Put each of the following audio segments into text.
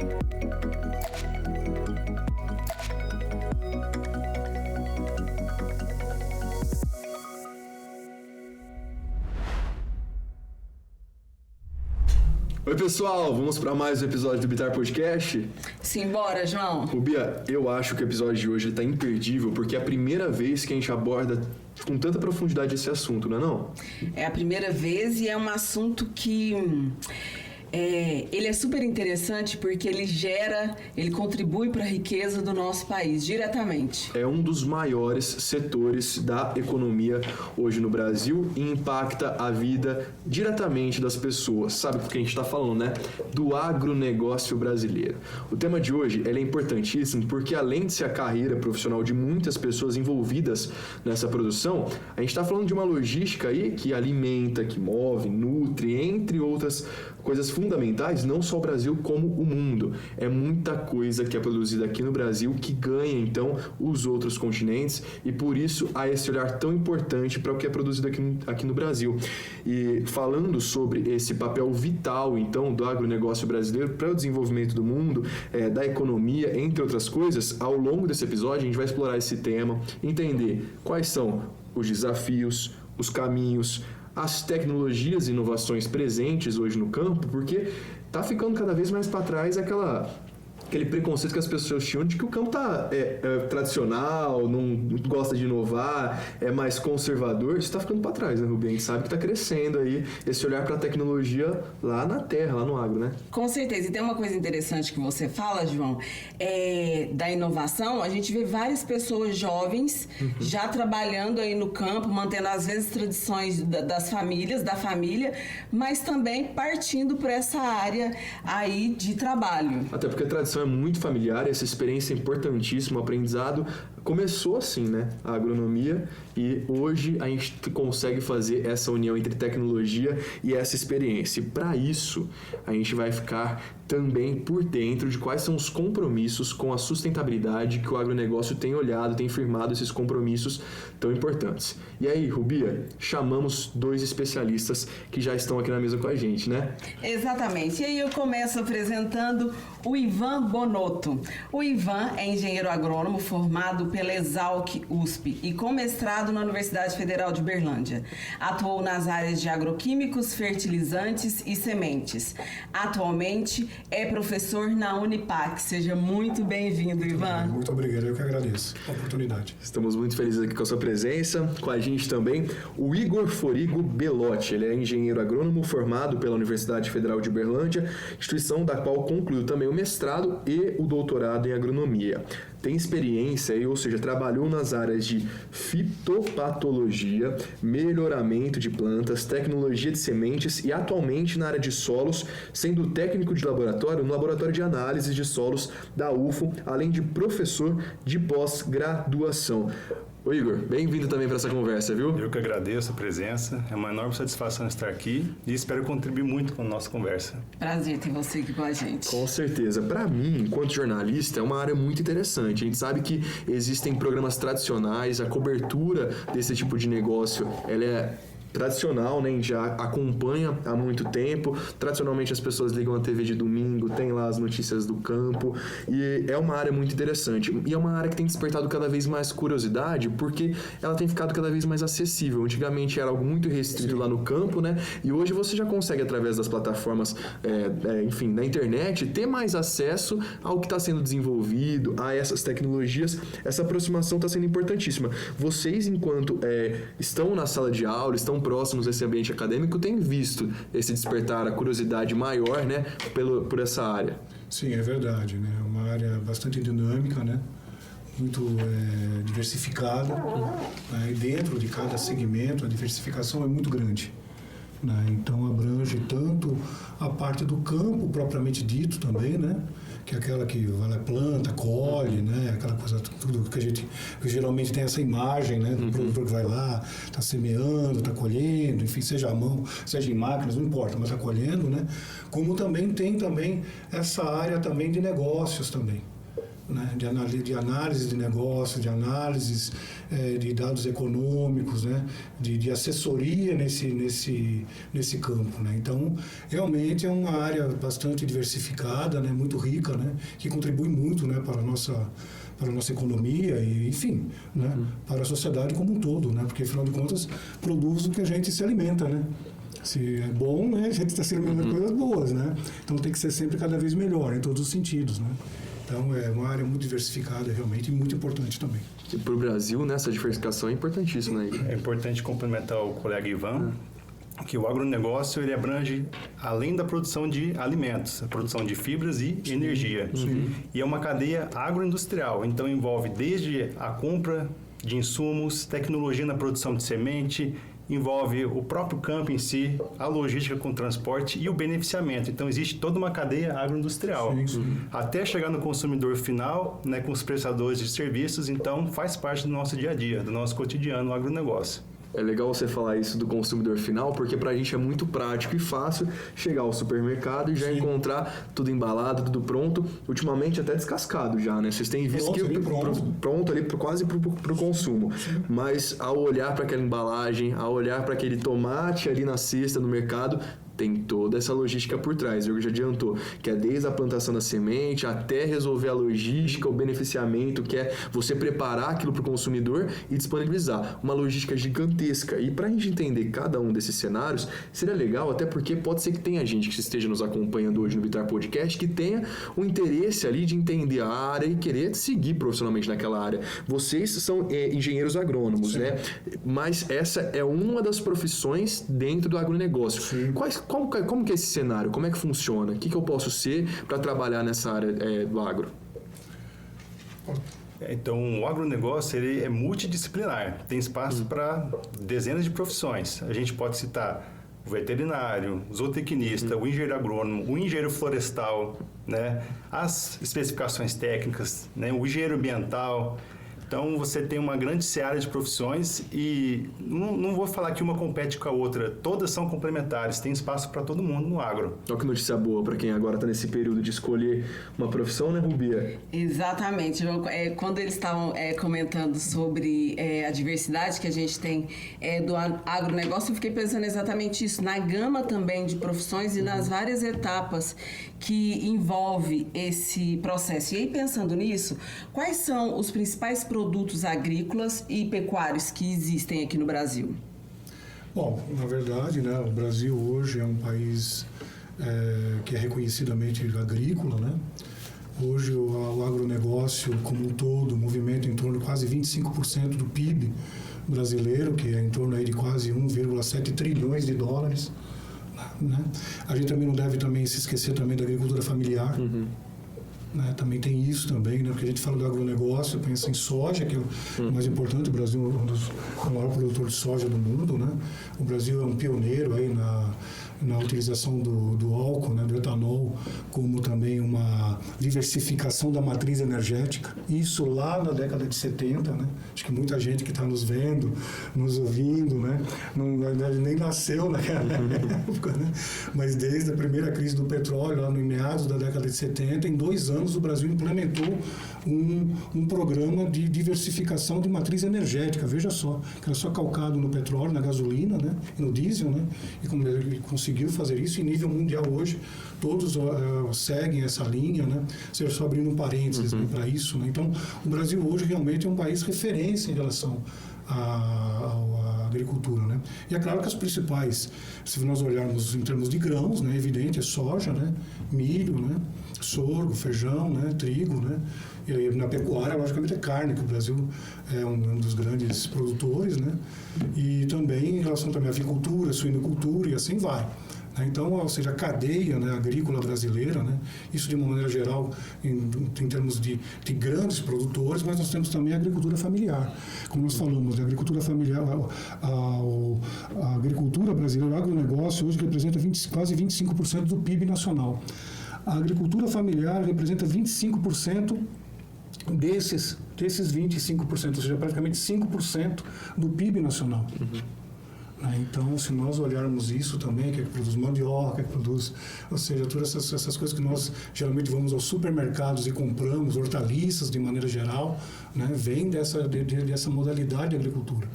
Oi pessoal, vamos para mais um episódio do Bitar Podcast? Simbora, João. Bia, eu acho que o episódio de hoje está imperdível porque é a primeira vez que a gente aborda com tanta profundidade esse assunto, não é não? É a primeira vez e é um assunto que... ele é super interessante porque ele contribui para a riqueza do nosso país diretamente. É um dos maiores setores da economia hoje no Brasil e impacta a vida diretamente das pessoas. Sabe do que a gente está falando, né? Do agronegócio brasileiro. O tema de hoje é importantíssimo porque além de ser a carreira profissional de muitas pessoas envolvidas nessa produção, a gente está falando de uma logística aí que alimenta, que move, nutre, entre outras coisas fundamentais, não só o Brasil como o mundo. É muita coisa que é produzida aqui no Brasil que ganha, então, os outros continentes e por isso há esse olhar tão importante para o que é produzido aqui no Brasil. E falando sobre esse papel vital, então, do agronegócio brasileiro para o desenvolvimento do mundo, da economia, entre outras coisas, ao longo desse episódio a gente vai explorar esse tema, entender quais são os desafios, os caminhos, as tecnologias e inovações presentes hoje no campo, porque está ficando cada vez mais para trás aquele preconceito que as pessoas tinham de que o campo tá tradicional, não gosta de inovar, é mais conservador. Isso está ficando para trás, né, Rubem? A gente sabe que está crescendo aí esse olhar para a tecnologia lá na terra, lá no agro, né? Com certeza. E tem uma coisa interessante que você fala, João, da inovação. A gente vê várias pessoas jovens já trabalhando aí no campo, mantendo às vezes tradições das famílias, da família, mas também partindo para essa área aí de trabalho. Até porque a tradição é muito familiar, essa experiência é importantíssima, o aprendizado começou assim, né? A agronomia, e hoje a gente consegue fazer essa união entre tecnologia e essa experiência. E para isso, a gente vai ficar também por dentro de quais são os compromissos com a sustentabilidade que o agronegócio tem olhado, tem firmado esses compromissos tão importantes. E aí, Rubia, chamamos dois especialistas que já estão aqui na mesa com a gente, né? Exatamente. E aí eu começo apresentando o Ivan Bonotto. O Ivan é engenheiro agrônomo formado pela Exalc USP e com mestrado na Universidade Federal de Uberlândia. Atuou nas áreas de agroquímicos, fertilizantes e sementes. Atualmente é professor na Unipac. Seja muito bem-vindo, Ivan. Muito obrigado, eu que agradeço a oportunidade. Estamos muito felizes aqui com a sua presença. Com a gente também o Igor Forigo Belotti. Ele é engenheiro agrônomo formado pela Universidade Federal de Uberlândia, instituição da qual concluiu também o mestrado e o doutorado em agronomia. Tem experiência, ou seja, trabalhou nas áreas de fitopatologia, melhoramento de plantas, tecnologia de sementes e atualmente na área de solos, sendo técnico de laboratório no Laboratório de Análise de Solos da UFO, além de professor de pós-graduação. Ô Igor, bem-vindo também para essa conversa, viu? Eu que agradeço a presença, é uma enorme satisfação estar aqui e espero contribuir muito com a nossa conversa. Prazer ter você aqui com a gente. Com certeza. Para mim, enquanto jornalista, é uma área muito interessante. A gente sabe que existem programas tradicionais, a cobertura desse tipo de negócio, ela é tradicional, né? A gente já acompanha há muito tempo. Tradicionalmente as pessoas ligam a TV de domingo, tem lá as notícias do campo e é uma área muito interessante. E é uma área que tem despertado cada vez mais curiosidade porque ela tem ficado cada vez mais acessível. Antigamente era algo muito restrito lá no campo, né? E hoje você já consegue, através das plataformas, enfim, da internet, ter mais acesso ao que está sendo desenvolvido, a essas tecnologias. Essa aproximação está sendo importantíssima. Vocês, enquanto estão na sala de aula, estão próximos desse ambiente acadêmico, têm visto esse despertar, a curiosidade maior, né, por essa área? Sim, é verdade, né? É uma área bastante dinâmica, né? Muito diversificada, né? E dentro de cada segmento a diversificação é muito grande, né? Então abrange tanto a parte do campo propriamente dito também, né? Que é aquela que vai lá, planta, colhe, né? Aquela coisa, tudo que a gente que geralmente tem essa imagem, né? Do produtor que vai lá, está semeando, está colhendo, enfim, seja à mão, seja em máquinas, não importa, mas está colhendo, né? Como também tem essa área também de negócios também, né, de análise de negócio, de análises de dados econômicos, né, de assessoria nesse campo, né? Então, realmente é uma área bastante diversificada, né, muito rica, né, que contribui muito, né, para a nossa economia e, enfim, né, para a sociedade como um todo, né, porque, afinal de contas, produz o que a gente se alimenta, né? Se é bom, né, a gente está se alimentando de coisas boas, né? Então, tem que ser sempre cada vez melhor, em todos os sentidos, né? Então, é uma área muito diversificada, realmente, e muito importante também. E para o Brasil, né, essa diversificação é importantíssima, né? É importante complementar o colega Ivan, que o agronegócio ele abrange além da produção de alimentos, a produção de fibras e energia. E é uma cadeia agroindustrial, então envolve desde a compra de insumos, tecnologia na produção de semente, envolve o próprio campo em si, a logística com o transporte e o beneficiamento. Então, existe toda uma cadeia agroindustrial. Até chegar no consumidor final, né, com os prestadores de serviços, então faz parte do nosso dia a dia, do nosso cotidiano, o agronegócio. É legal você falar isso do consumidor final, porque pra gente é muito prático e fácil chegar ao supermercado e já encontrar tudo embalado, tudo pronto, ultimamente até descascado já, né? Vocês têm visto pronto ali quase pro consumo. Mas ao olhar para aquela embalagem, ao olhar para aquele tomate ali na cesta no mercado, tem toda essa logística por trás. O Igor já adiantou, que é desde a plantação da semente até resolver a logística, o beneficiamento, que é você preparar aquilo para o consumidor e disponibilizar. Uma logística gigantesca. E para a gente entender cada um desses cenários, seria legal, até porque pode ser que tenha gente que esteja nos acompanhando hoje no Vitar Podcast que tenha o interesse ali de entender a área e querer seguir profissionalmente naquela área. Vocês são engenheiros agrônomos, né? Mas essa é uma das profissões dentro do agronegócio. Como que é esse cenário? Como é que funciona? O que eu posso ser para trabalhar nessa área do agro? Então, o agronegócio ele é multidisciplinar. Tem espaço para dezenas de profissões. A gente pode citar o veterinário, o zootecnista, o engenheiro agrônomo, o engenheiro florestal, né? As especificações técnicas, né? O engenheiro ambiental. Então, você tem uma grande seara de profissões e não vou falar que uma compete com a outra. Todas são complementares, tem espaço para todo mundo no agro. Olha que notícia boa para quem agora está nesse período de escolher uma profissão, né, Rubia? Exatamente. Quando eles estavam comentando sobre a diversidade que a gente tem do agronegócio, eu fiquei pensando exatamente isso, na gama também de profissões e nas várias etapas que envolve esse processo. E aí, pensando nisso, quais são os principais produtos agrícolas e pecuários que existem aqui no Brasil? Bom, na verdade, né, o Brasil hoje é um país que é reconhecidamente agrícola, né? Hoje o agronegócio como um todo movimenta em torno de quase 25% do PIB brasileiro, que é em torno aí de quase 1,7 trilhões de dólares. Né? A gente também não deve se esquecer também da agricultura familiar. Né? Também tem isso também, né? Porque a gente fala do agronegócio, pensa em soja, que é o mais importante. O Brasil é o maior produtor de soja do mundo, né? O Brasil é um pioneiro aí na utilização do álcool, né, do etanol, como também uma diversificação da matriz energética. Isso lá na década de 70, né? Acho que muita gente que está nos vendo, nos ouvindo, né, nem nasceu naquela época, né? Mas desde a primeira crise do petróleo, lá no meados da década de 70, em 2 anos o Brasil implementou um programa de diversificação de matriz energética. Veja só, que era só calcado no petróleo, na gasolina, né, e no diesel, né? E como ele conseguiu fazer isso em nível mundial hoje, todos seguem essa linha, né? Só abrindo um parênteses para isso, né? Então, o Brasil hoje realmente é um país referência em relação à agricultura, né? E é claro que as principais, se nós olharmos em termos de grãos, né, evidente, é soja, né, milho, né, sorgo, feijão, né, trigo, né? E aí, na pecuária, logicamente, é carne, que o Brasil é um dos grandes produtores, né? E também em relação também à avicultura, suinocultura e assim vai. Então, ou seja, a cadeia, né, agrícola brasileira, né, isso de uma maneira geral em termos de grandes produtores, mas nós temos também a agricultura familiar. Como nós falamos, a agricultura familiar, a agricultura brasileira, o agronegócio hoje representa quase 25% do PIB nacional. A agricultura familiar representa 25% desses 25%, ou seja, praticamente 5% do PIB nacional. Então, se nós olharmos isso também, que produz mandioca, que produz, ou seja, todas essas coisas que nós geralmente vamos aos supermercados e compramos, hortaliças de maneira geral, né, vem dessa modalidade de agricultura.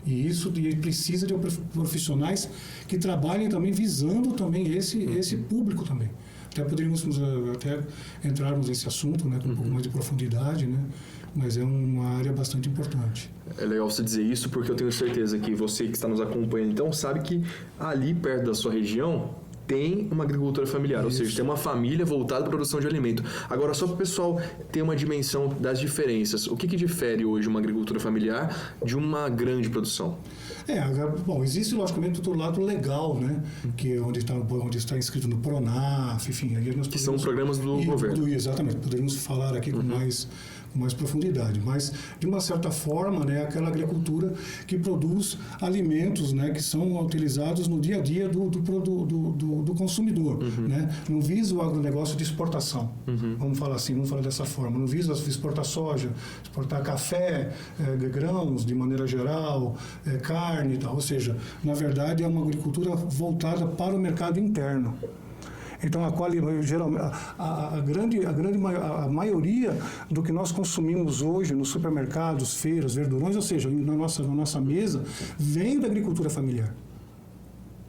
E isso precisa de profissionais que trabalhem também visando também esse público também. Até poderíamos entrarmos nesse assunto, né, com um pouco mais de profundidade, né? Mas é uma área bastante importante. É legal você dizer isso, porque eu tenho certeza que você que está nos acompanhando, então, sabe que ali perto da sua região tem uma agricultura familiar, ou seja, tem uma família voltada para a produção de alimento. Agora, só para o pessoal ter uma dimensão das diferenças, o que difere hoje uma agricultura familiar de uma grande produção? Bom, existe logicamente do lado legal, né? Que é onde está inscrito no Pronaf, enfim. Aí nós que são programas do governo. Exatamente, poderíamos falar aqui com mais profundidade, mas de uma certa forma, né, aquela agricultura que produz alimentos, né, que são utilizados no dia a dia do consumidor, né? Não visa o agronegócio de exportação, vamos falar dessa forma, não visa exportar soja, exportar café, grãos de maneira geral, carne e tal, ou seja, na verdade é uma agricultura voltada para o mercado interno. Então, a maioria do que nós consumimos hoje nos supermercados, feiras, verdurões, ou seja, na nossa mesa, vem da agricultura familiar.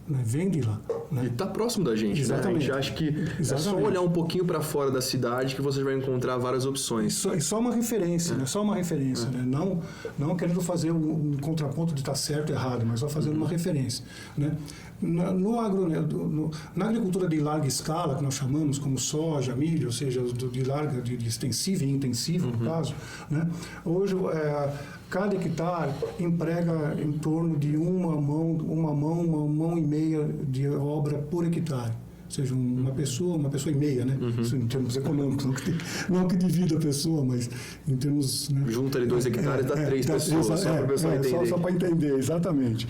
Né? Vem de lá. Né? E está próximo da gente, exatamente. né? A gente acha que é só olhar um pouquinho para fora da cidade que você vai encontrar várias opções. Só uma referência, né? Só uma referência. Né? Não querendo fazer um contraponto de estar certo ou errado, mas só fazendo uma referência. Né? Na agricultura de larga escala, que nós chamamos como soja, milho, ou seja, de extensiva e intensiva, no caso, né? Hoje, cada hectare emprega em torno de uma mão e meia de obra por hectare. Ou seja, uma pessoa e meia, né? Isso em termos econômicos, não que divida a pessoa, mas em termos... Né? Junta ali 2 hectares, dá 3 pessoas, só para o pessoal entender. Só para entender, exatamente.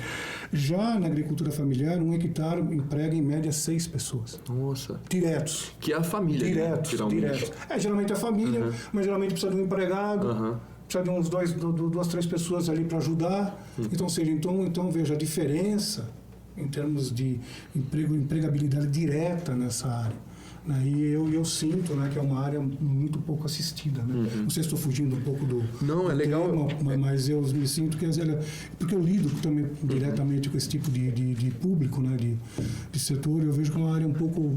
Já na agricultura familiar, 1 hectare emprega em média 6 pessoas. Nossa. Diretos. Que é a família, diretos. Geralmente a família, mas geralmente precisa de um empregado. Precisa de uns 2, 3 pessoas ali para ajudar. Então, veja, a diferença em termos de empregabilidade direta nessa área. E eu sinto, né, que é uma área muito pouco assistida. Né? Não sei se estou fugindo um pouco do legal. tema, mas eu me sinto que porque eu lido também diretamente com esse tipo de público, né, de setor, eu vejo que é uma área um pouco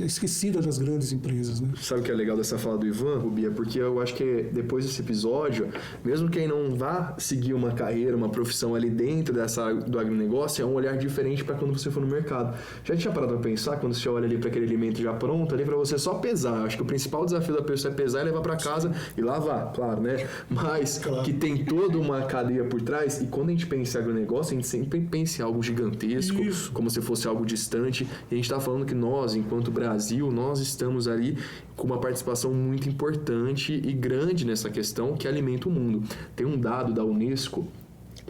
esquecida das grandes empresas. Né? Sabe o que é legal dessa fala do Ivan, Rubia? Porque eu acho que depois desse episódio, mesmo quem não vá seguir uma carreira, uma profissão ali dentro do agronegócio, é um olhar diferente para quando você for no mercado. Já tinha parado para pensar, quando você olha ali para aquele alimento já pronto ali para você só pesar. Acho que o principal desafio da pessoa é pesar e levar para casa e lavar, claro, né? Mas que tem toda uma cadeia por trás, e quando a gente pensa em agronegócio, a gente sempre pensa em algo gigantesco, como se fosse algo distante, e a gente está falando que nós, enquanto Brasil, nós estamos ali com uma participação muito importante e grande nessa questão que alimenta o mundo. Tem um dado da Unesco,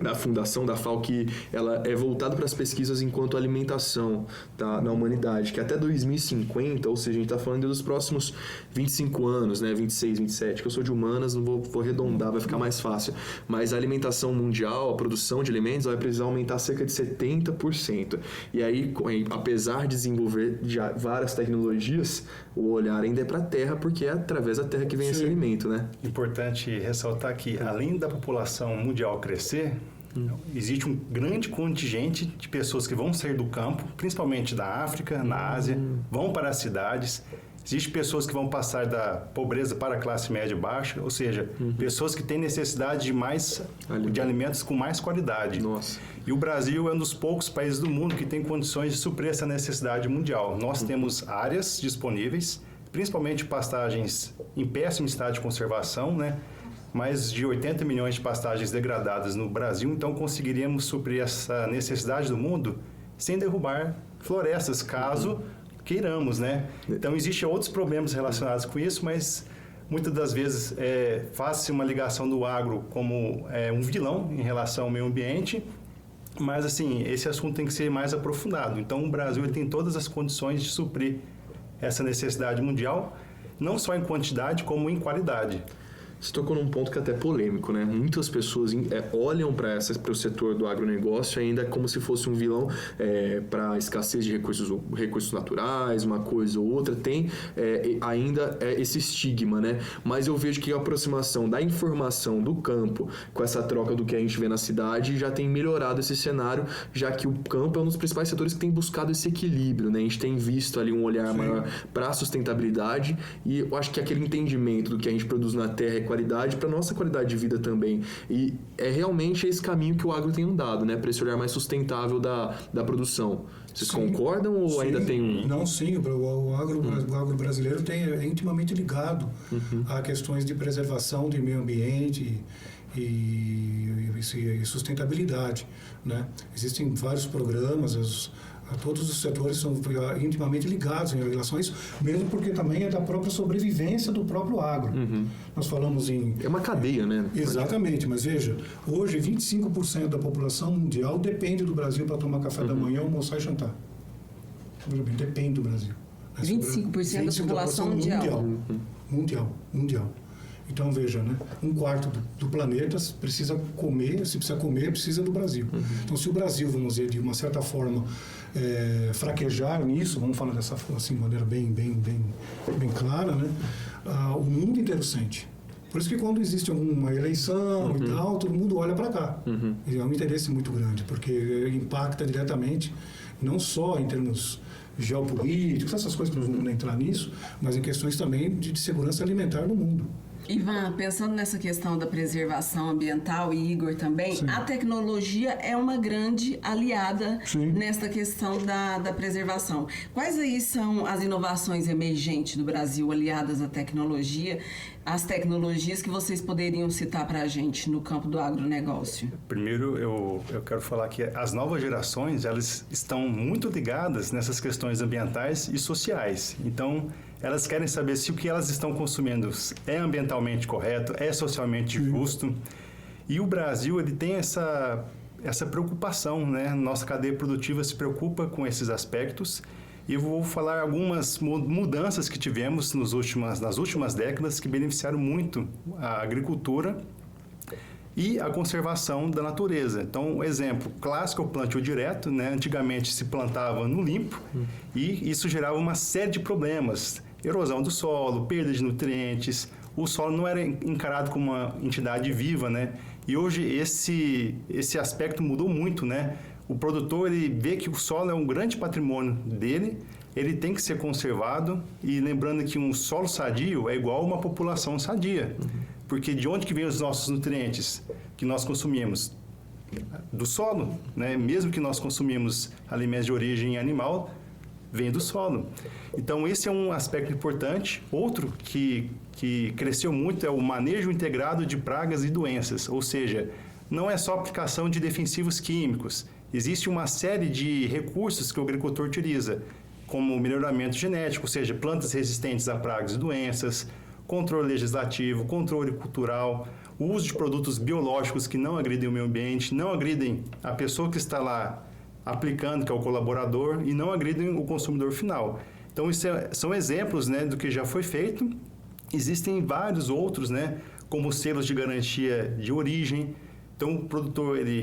da Fundação da FAO, que ela é voltada para as pesquisas enquanto alimentação na humanidade, que até 2050, ou seja, a gente está falando dos próximos 25 anos, né, 26, 27, que eu sou de humanas, não vou arredondar, vai ficar mais fácil, mas a alimentação mundial, a produção de alimentos, vai precisar aumentar cerca de 70%. E aí, apesar de desenvolver já várias tecnologias, o olhar ainda é para a terra, porque é através da terra que vem esse alimento, né? Importante ressaltar que, além da população mundial crescer, existe um grande contingente de pessoas que vão sair do campo, principalmente da África, na Ásia, vão para as cidades. Existem pessoas que vão passar da pobreza para a classe média baixa, ou seja, pessoas que têm necessidade de alimentos com mais qualidade. Nossa. E o Brasil é um dos poucos países do mundo que tem condições de suprir essa necessidade mundial. Nós temos áreas disponíveis, principalmente pastagens em péssimo estado de conservação, né? Mais de 80 milhões de pastagens degradadas no Brasil, então conseguiríamos suprir essa necessidade do mundo sem derrubar florestas, caso queiramos, né? Então, existem outros problemas relacionados com isso, mas muitas das vezes faz-se uma ligação do agro como um vilão em relação ao meio ambiente, mas, assim, esse assunto tem que ser mais aprofundado. Então, o Brasil ele tem todas as condições de suprir essa necessidade mundial, não só em quantidade, como em qualidade. Você tocou num ponto que é até polêmico, né? Muitas pessoas olham para o setor do agronegócio ainda como se fosse um vilão para escassez de recursos naturais, uma coisa ou outra. Tem ainda esse estigma, né? Mas eu vejo que a aproximação da informação do campo com essa troca do que a gente vê na cidade já tem melhorado esse cenário, já que o campo é um dos principais setores que tem buscado esse equilíbrio, né? A gente tem visto ali um olhar maior para a sustentabilidade e eu acho que aquele entendimento do que a gente produz na terra é qualidade para nossa qualidade de vida também. E é realmente esse caminho que o agro tem andado, né? Para esse olhar mais sustentável da produção. Vocês concordam ou ainda tem um... Não, sim. O agro brasileiro é intimamente ligado a questões de preservação de meio ambiente e sustentabilidade, né? Existem vários programas, todos os setores são intimamente ligados em relação a isso, mesmo porque também é da própria sobrevivência do próprio agro. Nós falamos em... É uma cadeia, né? Exatamente, mas veja, hoje 25% da população mundial depende do Brasil para tomar café da manhã, almoçar e jantar. Depende do Brasil. 25% da população mundial. Mundial. Então, veja, né? 1/4 do planeta precisa comer, se precisa comer, precisa do Brasil. Então, se o Brasil, vamos dizer, de uma certa forma, fraquejar nisso, vamos falar dessa forma, assim, de maneira bem clara, né? O mundo inteiro sente. Por isso que quando existe alguma eleição e tal, todo mundo olha para cá. É um interesse muito grande, porque impacta diretamente, não só em termos geopolíticos, essas coisas que nós vamos entrar nisso, mas em questões também de segurança alimentar no mundo. Ivan, pensando nessa questão da preservação ambiental, e Igor também, a tecnologia é uma grande aliada nesta questão da preservação. Quais aí são as inovações emergentes do Brasil aliadas à tecnologia, as tecnologias que vocês poderiam citar para a gente no campo do agronegócio? Primeiro, eu quero falar que as novas gerações, elas estão muito ligadas nessas questões ambientais e sociais. Então, elas querem saber se o que elas estão consumindo é ambientalmente correto, é socialmente justo. E o Brasil, ele tem essa preocupação, né? Nossa cadeia produtiva se preocupa com esses aspectos. E eu vou falar algumas mudanças que tivemos nas últimas décadas que beneficiaram muito a agricultura e a conservação da natureza. Então, um exemplo clássico é o plantio direto, né? Antigamente se plantava no limpo e isso gerava uma série de problemas. Erosão do solo, perda de nutrientes, o solo não era encarado como uma entidade viva, né? E hoje esse aspecto mudou muito, né? O produtor, ele vê que o solo é um grande patrimônio dele, ele tem que ser conservado e lembrando que um solo sadio é igual a uma população sadia. Porque de onde que vem os nossos nutrientes que nós consumimos? Do solo, né? Mesmo que nós consumimos alimentos de origem animal, vem do solo. Então, esse é um aspecto importante. Outro que cresceu muito é o manejo integrado de pragas e doenças, ou seja, não é só aplicação de defensivos químicos. Existe uma série de recursos que o agricultor utiliza, como melhoramento genético, ou seja, plantas resistentes a pragas e doenças, controle legislativo, controle cultural, o uso de produtos biológicos que não agridem o meio ambiente, não agridem a pessoa que está lá aplicando, que é o colaborador, e não agridem o consumidor final. Então, isso são exemplos, né, do que já foi feito. Existem vários outros, né, como selos de garantia de origem. Então,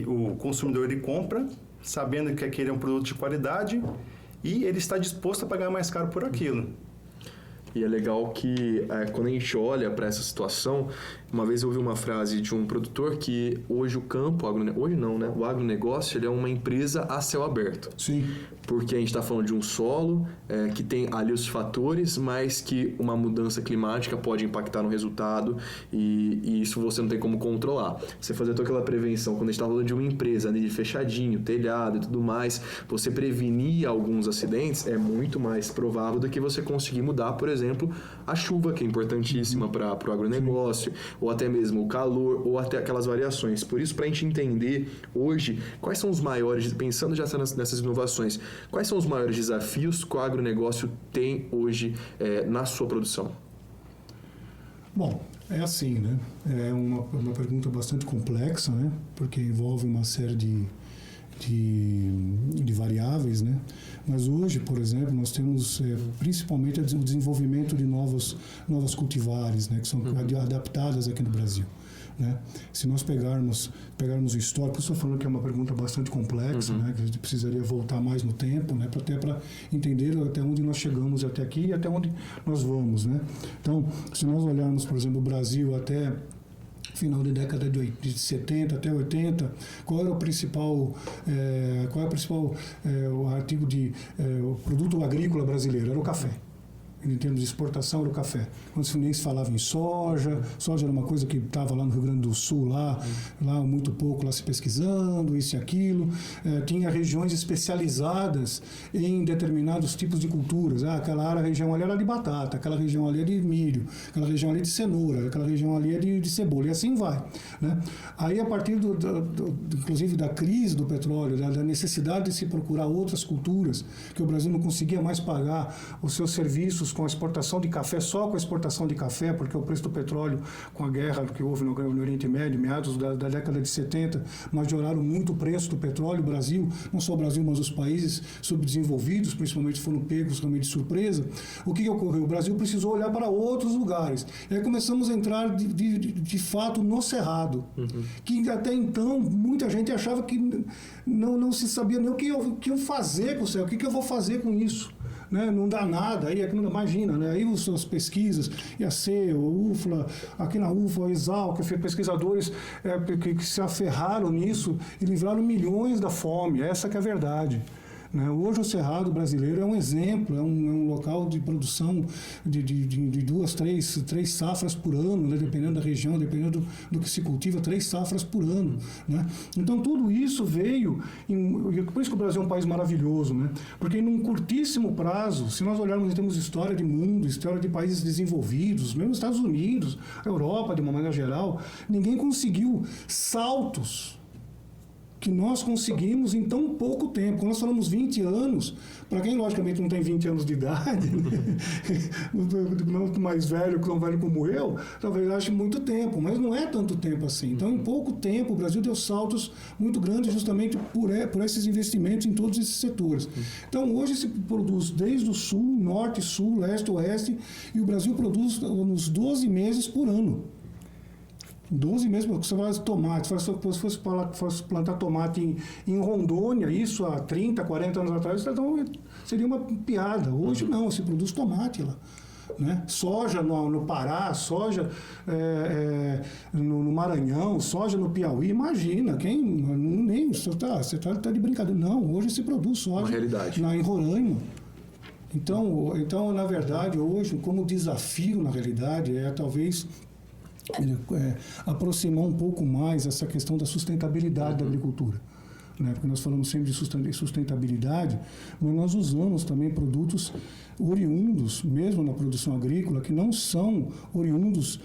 o consumidor, ele compra, sabendo que aquele é um produto de qualidade, e ele está disposto a pagar mais caro por aquilo. E é legal que quando a gente olha para essa situação, uma vez eu ouvi uma frase de um produtor que hoje o campo, hoje não, né? O agronegócio, ele é uma empresa a céu aberto. Sim. Porque a gente está falando de um solo que tem ali os fatores, mas que uma mudança climática pode impactar no resultado e isso você não tem como controlar. Você fazer toda aquela prevenção, quando a gente está falando de uma empresa ali fechadinho, telhado e tudo mais, você prevenir alguns acidentes é muito mais provável do que você conseguir mudar, por exemplo, a chuva, que é importantíssima para o agronegócio, ou até mesmo o calor, ou até aquelas variações. Por isso, para a gente entender hoje quais são os maiores, pensando já nessas inovações, quais são os maiores desafios que o agronegócio tem hoje na sua produção? Bom, é assim, né? É uma pergunta bastante complexa, né? Porque envolve uma série de de variáveis, né? Mas hoje, por exemplo, nós temos principalmente o desenvolvimento de novas cultivares, né? Que são adaptadas aqui no Brasil. Né? Se nós pegarmos o histórico, estou falando que é uma pergunta bastante complexa, né? Que a gente precisaria voltar mais no tempo, né? Até para entender até onde nós chegamos até aqui e até onde nós vamos, né? Então, se nós olharmos, por exemplo, o Brasil até final da década de 70 até 80, qual era o principal o artigo o produto agrícola brasileiro? Era o café. Em termos de exportação, era o café. Quando nem se falava em soja era uma coisa que estava lá no Rio Grande do Sul, lá muito pouco, lá se pesquisando, isso e aquilo. Tinha regiões especializadas em determinados tipos de culturas. Aquela região ali era de batata, aquela região ali é de milho, aquela região ali é de cenoura, aquela região ali é de cebola, e assim vai. Né? Aí, a partir inclusive da crise do petróleo, da necessidade de se procurar outras culturas, que o Brasil não conseguia mais pagar os seus serviços com a exportação de café, só com a exportação de café, porque o preço do petróleo, com a guerra que houve no Oriente Médio, meados da década de 70, majoraram muito o preço do petróleo. O Brasil, não só o Brasil, mas os países subdesenvolvidos, principalmente, foram pegos realmente de surpresa. O que ocorreu? O Brasil precisou olhar para outros lugares. E aí começamos a entrar, de fato, no Cerrado, que até então muita gente achava que não se sabia nem o que eu fazer com o Cerrado, o que eu vou fazer com isso. Né? Não dá nada, aí imagina, né? Aí as pesquisas, IAC, o UFLA, aqui na UFLA, a Exalc, pesquisadores que se aferraram nisso e livraram milhões da fome, essa que é a verdade. Né? Hoje o Cerrado brasileiro é um exemplo, é um local de produção de 2, 3 safras por ano, né? Dependendo da região, dependendo do que se cultiva, 3 safras por ano. Né? Então tudo isso veio, por isso que o Brasil é um país maravilhoso, né? Porque num curtíssimo prazo, se nós olharmos em termos de história de mundo, história de países desenvolvidos, mesmo os Estados Unidos, a Europa de uma maneira geral, ninguém conseguiu saltos que nós conseguimos em tão pouco tempo. Quando nós falamos 20 anos, para quem logicamente não tem 20 anos de idade, não mais velho, tão velho como eu, talvez ache muito tempo, mas não é tanto tempo assim. Então, em pouco tempo, o Brasil deu saltos muito grandes justamente por esses investimentos em todos esses setores. Então, hoje se produz desde o sul, norte, sul, leste, oeste, e o Brasil produz nos 12 meses por ano. 12 meses, você faz tomate, se fosse plantar tomate em Rondônia, isso há 30, 40 anos atrás, então seria uma piada. Hoje não, se produz tomate lá. Né? Soja no Pará, soja no Maranhão, soja no Piauí, imagina, você está de brincadeira. Não, hoje se produz soja uma realidade. Em Roraima. Então, na verdade, hoje, como desafio, na realidade, talvez aproximar um pouco mais essa questão da sustentabilidade da agricultura. Né? Porque nós falamos sempre de sustentabilidade, mas nós usamos também produtos oriundos, mesmo na produção agrícola, que não são oriundos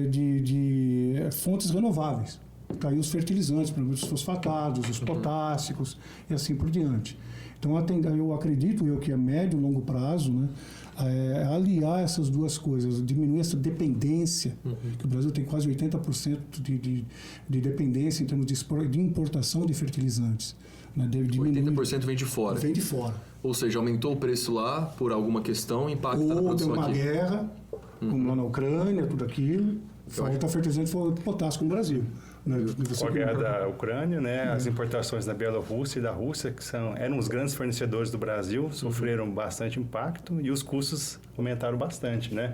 de fontes renováveis. Tá aí os fertilizantes, por exemplo, os fosfatados, os potássicos e assim por diante. Então, eu acredito que a médio e longo prazo, né, aliar essas duas coisas, diminuir essa dependência, que o Brasil tem quase 80% de dependência em termos de importação de fertilizantes. Né, 80% vem de fora. Vem de fora. Ou seja, aumentou o preço lá por alguma questão, impacta na produção aqui. Ou tem uma guerra, como lá na Ucrânia, tudo aquilo, falta fertilizante e potássio no Brasil. Né? Com a guerra da Ucrânia, né, as importações da Bielorrússia e da Rússia, que eram os grandes fornecedores do Brasil, sofreram bastante impacto e os custos aumentaram bastante. Né?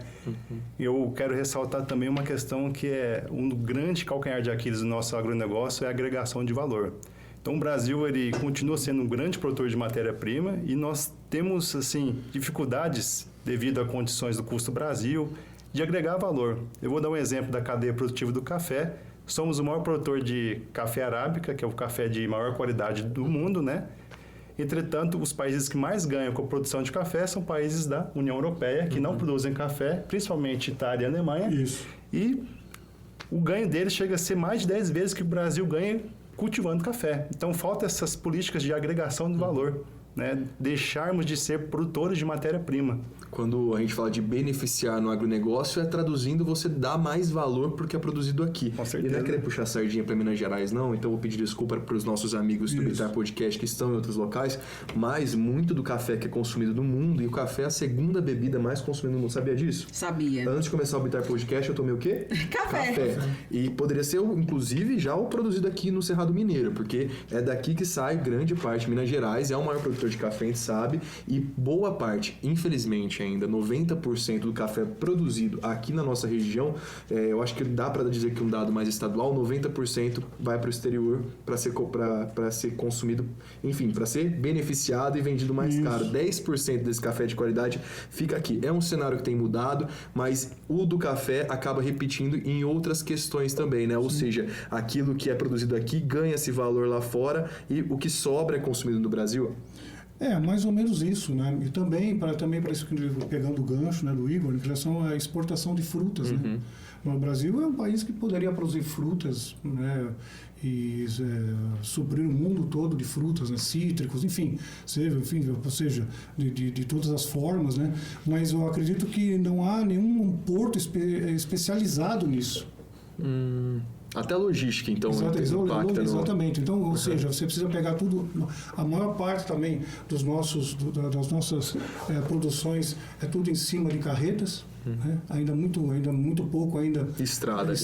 Eu quero ressaltar também uma questão que é um grande calcanhar de Aquiles do nosso agronegócio, é a agregação de valor. Então, o Brasil ele continua sendo um grande produtor de matéria-prima e nós temos assim, dificuldades devido a condições do custo Brasil de agregar valor. Eu vou dar um exemplo da cadeia produtiva do café. Somos o maior produtor de café arábica, que é o café de maior qualidade do mundo, né? Entretanto, os países que mais ganham com a produção de café são países da União Europeia, que não produzem café, principalmente Itália e Alemanha. Isso. E o ganho deles chega a ser mais de 10 vezes que o Brasil ganha cultivando café. Então, falta essas políticas de agregação de valor. né, deixarmos de ser produtores de matéria-prima. Quando a gente fala de beneficiar no agronegócio, é traduzindo você dar mais valor para o que é produzido aqui. Com certeza. E não é querer puxar sardinha para Minas Gerais, não. Então, eu vou pedir desculpa para os nossos amigos do Bitar Podcast que estão em outros locais, mas muito do café que é consumido no mundo, e o café é a segunda bebida mais consumida no mundo. Sabia disso? Sabia. Antes de começar o Bitar Podcast, eu tomei o quê? Café. E poderia ser, inclusive, já o produzido aqui no Cerrado Mineiro, porque é daqui que sai grande parte. Minas Gerais é o maior produtor de café, a gente sabe, e boa parte, infelizmente ainda, 90% do café produzido aqui na nossa região, eu acho que dá para dizer que um dado mais estadual, 90% vai para o exterior para ser consumido, enfim, para ser beneficiado e vendido mais caro. 10% desse café de qualidade fica aqui. É um cenário que tem mudado, mas o do café acaba repetindo em outras questões também, né? Ou seja, aquilo que é produzido aqui ganha esse valor lá fora e o que sobra é consumido no Brasil. Mais ou menos isso, né? E também para isso que pegando o gancho, né, do Igor, em relação à exportação de frutas, né? O Brasil é um país que poderia produzir frutas, né, e suprir o mundo todo de frutas, né, cítricos, enfim, ou seja, de todas as formas, né? Mas eu acredito que não há nenhum porto especializado nisso. Até a logística, então, impacta. Exatamente. Então, ou seja, você precisa pegar tudo. A maior parte também das nossas produções é tudo em cima de carretas. Né? Ainda muito pouco estradas,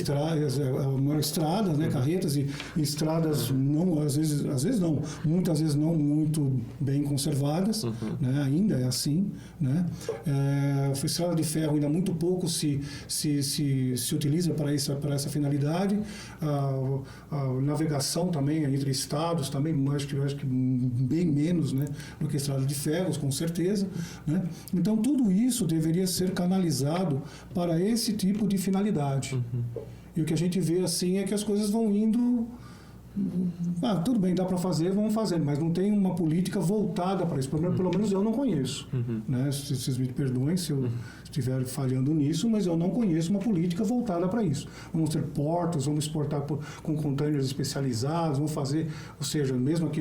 né? Carretas e estradas não, às vezes não, muitas vezes não muito bem conservadas, né? Ainda é assim, né? Estrada de ferro ainda muito pouco se utiliza para essa finalidade. A navegação também entre estados também acho que bem menos, né, do que estrada de ferros, com certeza, né? Então tudo isso deveria ser canalizado para esse tipo de finalidade. E o que a gente vê assim é que as coisas vão indo. Tudo bem, dá para fazer, vamos fazer, mas não tem uma política voltada para isso. Pelo menos eu não conheço. Né? Vocês me perdoem se eu estiver falhando nisso, mas eu não conheço uma política voltada para isso. Vamos ter portos, vamos exportar com containers especializados, vamos fazer, ou seja, mesmo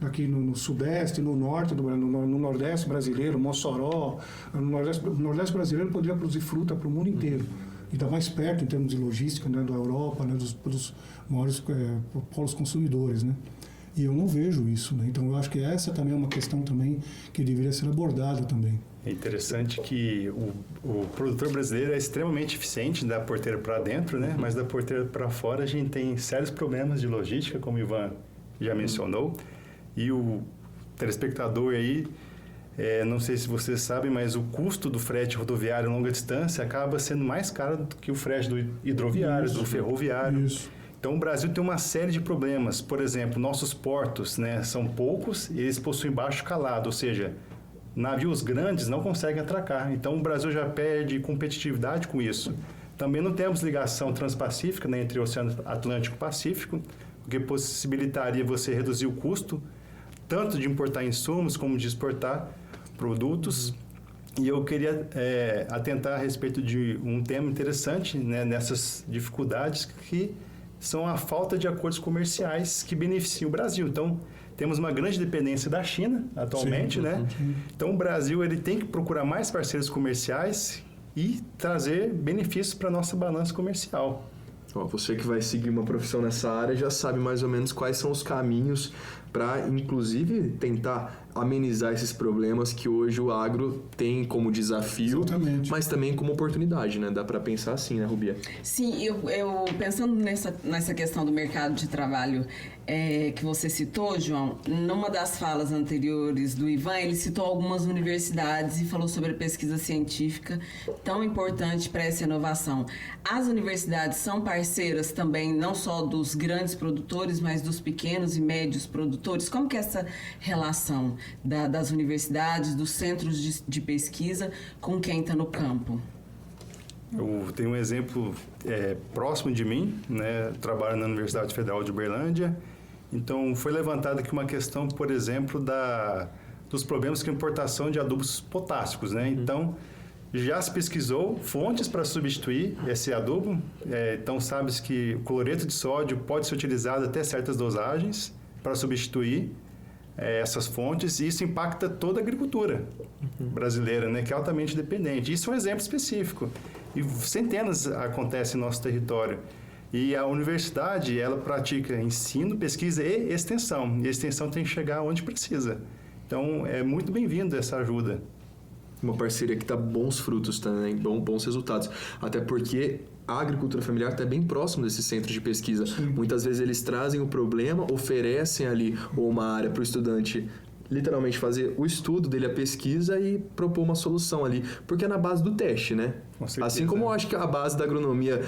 aqui no Sudeste, no Norte, no Nordeste brasileiro, Mossoró, no Nordeste brasileiro poderia produzir fruta para o mundo inteiro. E está mais perto em termos de logística, né, da Europa, né, dos maiores polos consumidores, né? E eu não vejo isso, né? Então eu acho que essa também é uma questão também que deveria ser abordada também. É interessante que o produtor brasileiro é extremamente eficiente da porteira para dentro, né? Mas da porteira para fora a gente tem sérios problemas de logística, como o Ivan já mencionou. E o telespectador aí, não sei se vocês sabem, mas o custo do frete rodoviário longa distância acaba sendo mais caro do que o frete do hidroviário, do ferroviário. Isso. Então, o Brasil tem uma série de problemas. Por exemplo, nossos portos, né, são poucos e eles possuem baixo calado, ou seja, navios grandes não conseguem atracar. Então, o Brasil já perde competitividade com isso. Também não temos ligação transpacífica, né, entre o Oceano Atlântico e Pacífico, o que possibilitaria você reduzir o custo tanto de importar insumos como de exportar produtos. E eu queria atentar a respeito de um tema interessante, né, nessas dificuldades, que são a falta de acordos comerciais que beneficiam o Brasil. Então, temos uma grande dependência da China atualmente, né? Então, o Brasil ele tem que procurar mais parceiros comerciais e trazer benefícios para a nossa balança comercial. Você que vai seguir uma profissão nessa área já sabe mais ou menos quais são os caminhos para, inclusive, tentar amenizar esses problemas que hoje o agro tem como desafio, Exatamente. Mas também como oportunidade, né? Dá para pensar assim, né, Rubia? Sim, eu pensando nessa questão do mercado de trabalho que você citou, João, numa das falas anteriores do Ivan, ele citou algumas universidades e falou sobre a pesquisa científica tão importante para essa inovação. As universidades são parceiras também, não só dos grandes produtores, mas dos pequenos e médios produtores. Como que é essa relação das universidades, dos centros de pesquisa com quem está no campo? Eu tenho um exemplo próximo de mim, né? Trabalho na Universidade Federal de Uberlândia. Então, foi levantada aqui uma questão, por exemplo, dos problemas com a importação de adubos potássicos, né? Então, já se pesquisou fontes para substituir esse adubo. Então, sabe-se que o cloreto de sódio pode ser utilizado até certas dosagens para substituir essas fontes, e isso impacta toda a agricultura brasileira, né, que é altamente dependente. Isso é um exemplo específico. E centenas acontecem no nosso território. E a universidade, ela pratica ensino, pesquisa e extensão. E a extensão tem que chegar onde precisa. Então, é muito bem-vindo essa ajuda. Uma parceria que dá bons frutos também, bons resultados. Até porque a agricultura familiar está bem próximo desses centros de pesquisa. Sim. Muitas vezes eles trazem o problema, oferecem ali uma área para o estudante literalmente fazer o estudo dele, a pesquisa e propor uma solução ali. Porque é na base do teste, né? Assim como eu acho que a base da agronomia,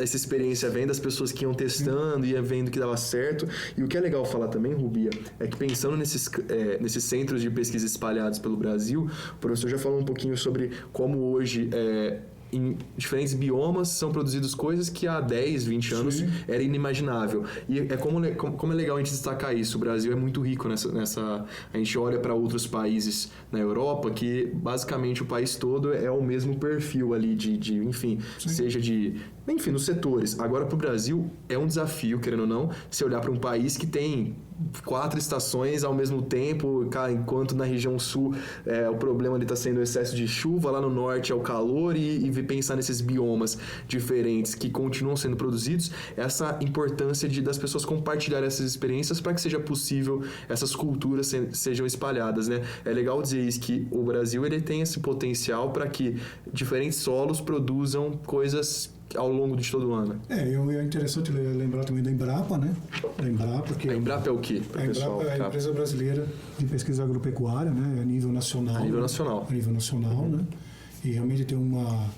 essa experiência vem das pessoas que iam testando, ia vendo que dava certo. E o que é legal falar também, Rubia, é que pensando nesses centros de pesquisa espalhados pelo Brasil, o professor já falou um pouquinho sobre como hoje... em diferentes biomas são produzidas coisas que há 10, 20 anos era inimaginável. E como é legal a gente destacar isso. O Brasil é muito rico nessa... A gente olha para outros países na Europa que basicamente o país todo é o mesmo perfil ali enfim, seja enfim, nos setores. Agora, para o Brasil, é um desafio, querendo ou não, se olhar para um país que tem 4 estações ao mesmo tempo, enquanto na região sul o problema está sendo o excesso de chuva, lá no norte é o calor, e pensar nesses biomas diferentes que continuam sendo produzidos, essa importância das pessoas compartilharem essas experiências para que seja possível essas culturas sejam espalhadas, né? É legal dizer isso, que o Brasil ele tem esse potencial para que diferentes solos produzam coisas ao longo de todo o ano. É interessante lembrar também da Embrapa, né? Da Embrapa, que a Embrapa é o quê? A Embrapa é a empresa brasileira de pesquisa agropecuária, né? A nível nacional. A nível nacional, né? E realmente tem uma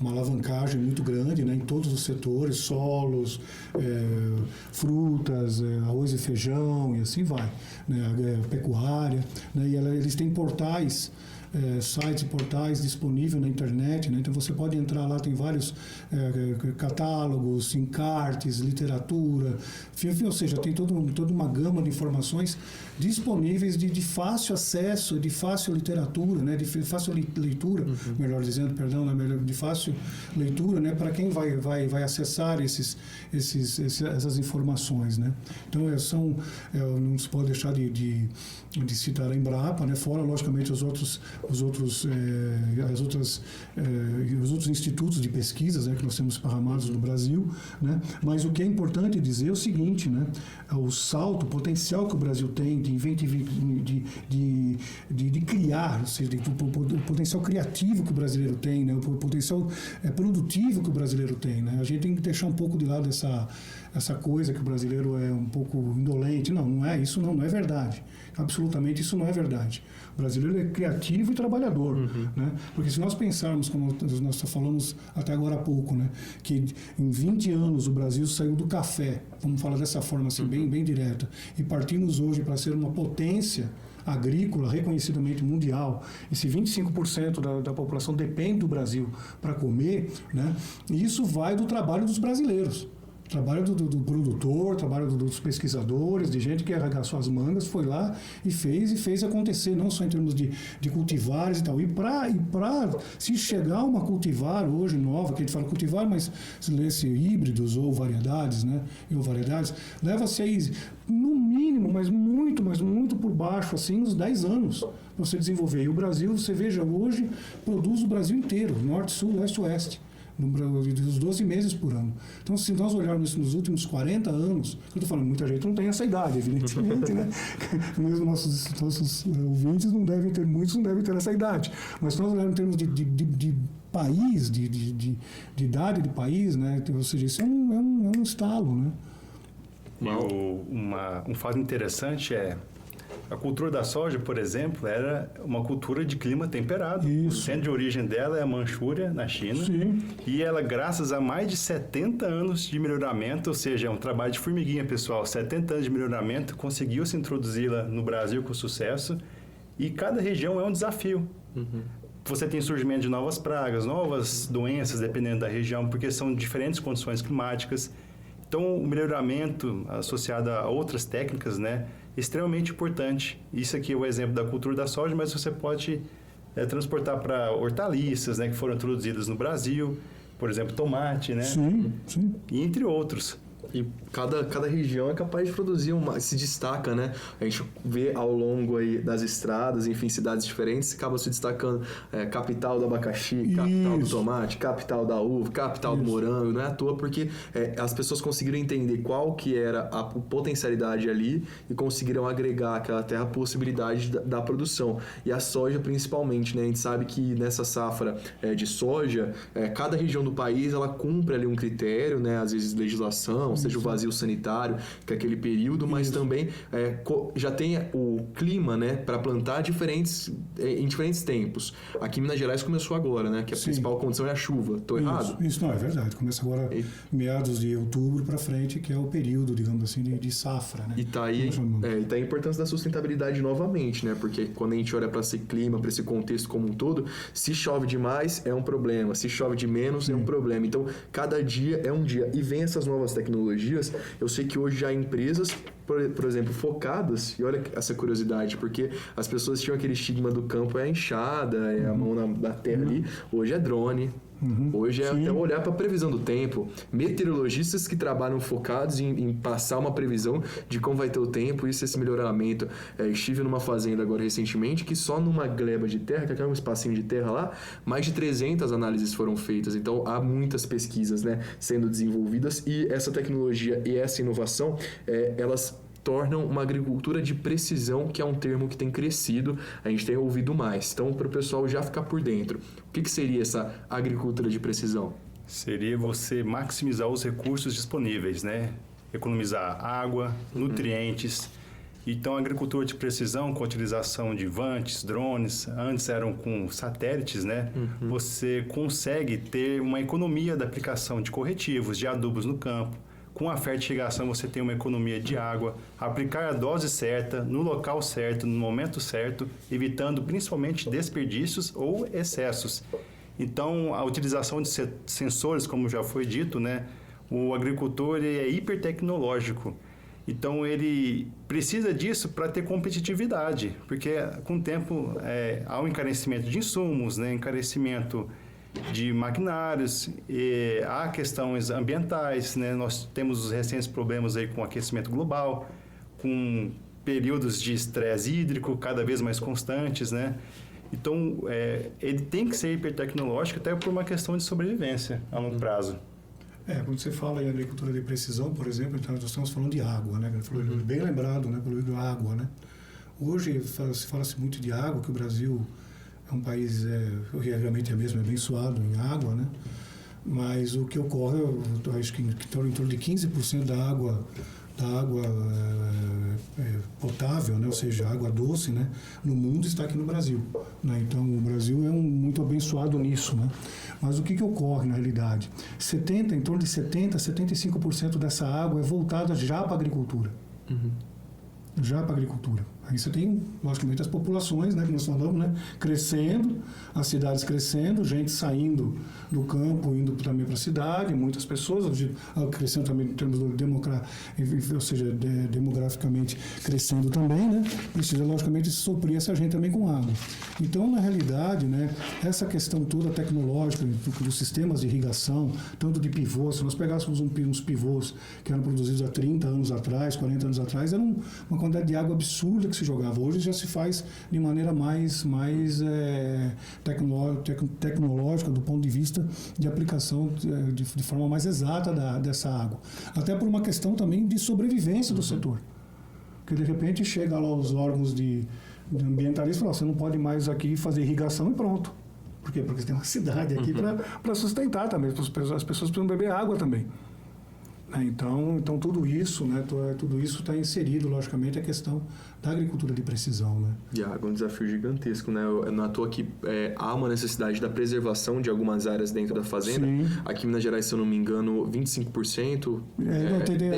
alavancagem muito grande, né, em todos os setores, solos, frutas, arroz e feijão, e assim vai, né, pecuária, né, e eles têm portais, sites e portais disponíveis na internet, né? Então você pode entrar lá, tem vários catálogos, encartes, literatura, enfim, ou seja, tem toda uma gama de informações disponíveis de fácil acesso, de fácil literatura, né? De fácil leitura, melhor dizendo, perdão, de fácil leitura, né? Para quem vai acessar essas informações, né? Então não se pode deixar de citar a Embrapa, né? Fora, logicamente, os outros institutos de pesquisas, né, que nós temos esparramados no Brasil, né? Mas o que é importante dizer é o seguinte, né? O salto, o potencial que o Brasil tem de criar, ou seja, o potencial criativo que o brasileiro tem, né? O potencial produtivo que o brasileiro tem, né? A gente tem que deixar um pouco de lado essa coisa que o brasileiro é um pouco indolente. Não é isso, não é verdade. Absolutamente isso não é verdade. O brasileiro é criativo e trabalhador, né? Porque se nós pensarmos, como nós falamos até agora há pouco, né, que em 20 anos o Brasil saiu do café, vamos falar dessa forma assim, bem direta, e partimos hoje para ser uma potência agrícola reconhecidamente mundial, e se 25% da população depende do Brasil para comer, né, isso vai do trabalho dos brasileiros. Trabalho do produtor, trabalho dos pesquisadores, de gente que arregaçou as mangas, foi lá e fez acontecer, não só em termos de cultivares e tal. E para se chegar a uma cultivar hoje nova, que a gente fala cultivar, mas se lê-se híbridos ou variedades, né? Leva-se aí, no mínimo, mas muito por baixo, assim, uns 10 anos para você desenvolver. E o Brasil, você veja, hoje produz o Brasil inteiro, norte, sul, leste, oeste. Dos 12 meses por ano. Então, se nós olharmos nos últimos 40 anos, eu estou falando, muita gente não tem essa idade, evidentemente, né? Mesmo nossos ouvintes muitos não devem ter essa idade. Mas se nós olharmos em termos de país, de idade de país, né? Ou seja, isso é um estalo, né? E um fato interessante é a cultura da soja, por exemplo, era uma cultura de clima temperado. Isso. O centro de origem dela é a Manchúria, na China. Sim. E ela, graças a mais de 70 anos de melhoramento, ou seja, é um trabalho de formiguinha, pessoal, 70 anos de melhoramento, conseguiu se introduzi-la no Brasil com sucesso. E cada região é um desafio. Você tem surgimento de novas pragas, novas doenças, dependendo da região, porque são diferentes condições climáticas. Então, o melhoramento associado a outras técnicas, né, é extremamente importante. Isso aqui é o exemplo da cultura da soja, mas você pode transportar para hortaliças, né, que foram introduzidas no Brasil, por exemplo, tomate, né? Sim. E entre outros. E cada região é capaz de produzir se destaca, né? A gente vê ao longo aí das estradas, enfim, cidades diferentes, acaba se destacando capital do abacaxi, capital do tomate, capital da uva, capital do morango. Não é à toa porque as pessoas conseguiram entender qual que era a potencialidade ali e conseguiram agregar àquela terra a possibilidade da produção. E a soja principalmente, né? A gente sabe que nessa safra de soja, cada região do país ela cumpre ali um critério, né? Às vezes legislação, seja o vazio sanitário, que é aquele período, mas também já tem o clima, né, para plantar em diferentes tempos. Aqui em Minas Gerais começou agora, né, que a principal condição é a chuva. Estou errado? Isso não é verdade. Começa agora meados de outubro para frente, que é o período, digamos assim, de safra, né? E tá aí a importância da sustentabilidade novamente, né? Porque quando a gente olha para esse clima, para esse contexto como um todo, se chove demais é um problema, se chove de menos é um problema. Então, cada dia é um dia. E vem essas novas tecnologias. Eu sei que hoje já há empresas, por exemplo, focadas, e olha essa curiosidade, porque as pessoas tinham aquele estigma do campo a enxada, a mão da terra ali, hoje é drone. Hoje é até olhar para a previsão do tempo. Meteorologistas que trabalham focados em passar uma previsão de como vai ter o tempo, esse melhoramento. Estive numa fazenda agora recentemente que só numa gleba de terra, que é um espacinho de terra lá, mais de 300 análises foram feitas. Então há muitas pesquisas, né, sendo desenvolvidas e essa tecnologia e essa inovação, elas tornam uma agricultura de precisão, que é um termo que tem crescido, a gente tem ouvido mais. Então, para o pessoal já ficar por dentro, o que seria essa agricultura de precisão? Seria você maximizar os recursos disponíveis, né? Economizar água, nutrientes. Então, a agricultura de precisão, com a utilização de vantes, drones, antes eram com satélites, né? Você consegue ter uma economia da aplicação de corretivos, de adubos no campo. Com a fertilização você tem uma economia de água, aplicar a dose certa, no local certo, no momento certo, evitando principalmente desperdícios ou excessos. Então, a utilização de sensores, como já foi dito, né? O agricultor é hipertecnológico. Então, ele precisa disso para ter competitividade, porque com o tempo há um encarecimento de insumos, né? Encarecimento de maquinários, há questões ambientais, né? Nós temos os recentes problemas aí com o aquecimento global, com períodos de estresse hídrico cada vez mais constantes, né? Então, ele tem que ser hipertecnológico até por uma questão de sobrevivência a longo prazo. Quando você fala em agricultura de precisão, por exemplo, então nós estamos falando de água, né? Bem lembrado, né? Pelo água, né? Hoje se fala-se muito de água, que o Brasil é um país realmente mesmo abençoado em água, né? Mas o que ocorre, eu acho que em torno de 15% da água potável, né? Ou seja, água doce, né? No mundo está aqui no Brasil, né? Então o Brasil é muito abençoado nisso, né? Mas o que ocorre na realidade? Em torno de 75% dessa água é voltada já para a agricultura. Já para a agricultura. Aí você tem, logicamente, as populações, né, que nós falamos, né, crescendo, as cidades crescendo, gente saindo do campo, indo também para a cidade, muitas pessoas, crescendo também em termos demograficamente crescendo também, né, precisa, logicamente, suprir essa gente também com água. Então, na realidade, né, essa questão toda tecnológica dos sistemas de irrigação, tanto de pivôs, se nós pegássemos uns pivôs que eram produzidos há 30 anos atrás, 40 anos atrás, era uma quantidade de água absurda que se jogava. Hoje já se faz de maneira mais tecnológica do ponto de vista de aplicação de forma mais exata dessa água. Até por uma questão também de sobrevivência do setor. Porque de repente chega lá os órgãos de ambientalistas e falam, você não pode mais aqui fazer irrigação e pronto. Por quê? Porque tem uma cidade aqui para sustentar também. As pessoas precisam beber água também. Então tudo isso, né, tudo isso está inserido, logicamente, a questão da agricultura de precisão, né? E a água é um desafio gigantesco, né? Não é à toa que há uma necessidade da preservação de algumas áreas dentro da fazenda. Sim. Aqui em Minas Gerais, se eu não me engano, 25%.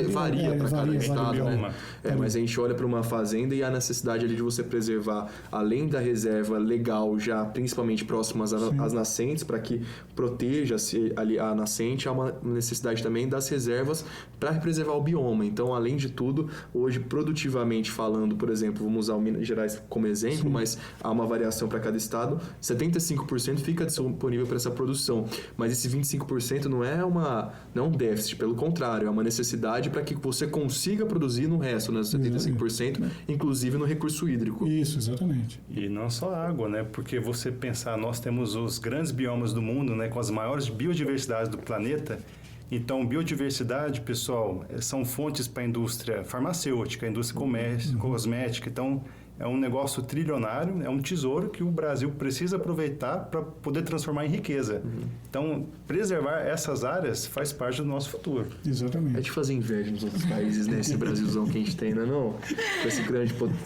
Varia para cada estado, né? Mas a gente olha para uma fazenda e há necessidade ali de você preservar, além da reserva legal, já principalmente próximas às nascentes, para que proteja-se ali a nascente, há uma necessidade também das reservas para preservar o bioma. Então, além de tudo, hoje, produtivamente falando, por exemplo, vamos usar o Minas Gerais como exemplo, mas há uma variação para cada estado, 75% fica disponível para essa produção. Mas esse 25% não é um déficit, pelo contrário, é uma necessidade para que você consiga produzir no resto, né? 75%, inclusive no recurso hídrico. Isso, exatamente. E não só água, né? Porque você pensar, nós temos os grandes biomas do mundo, né? Com as maiores biodiversidades do planeta. Então, biodiversidade, pessoal, são fontes para a indústria farmacêutica, a indústria cosmética. Então, é um negócio trilionário, é um tesouro que o Brasil precisa aproveitar para poder transformar em riqueza. Então, preservar essas áreas faz parte do nosso futuro. Exatamente. É de fazer inveja nos outros países, né? Esse Brasilzão que a gente tem, não é não?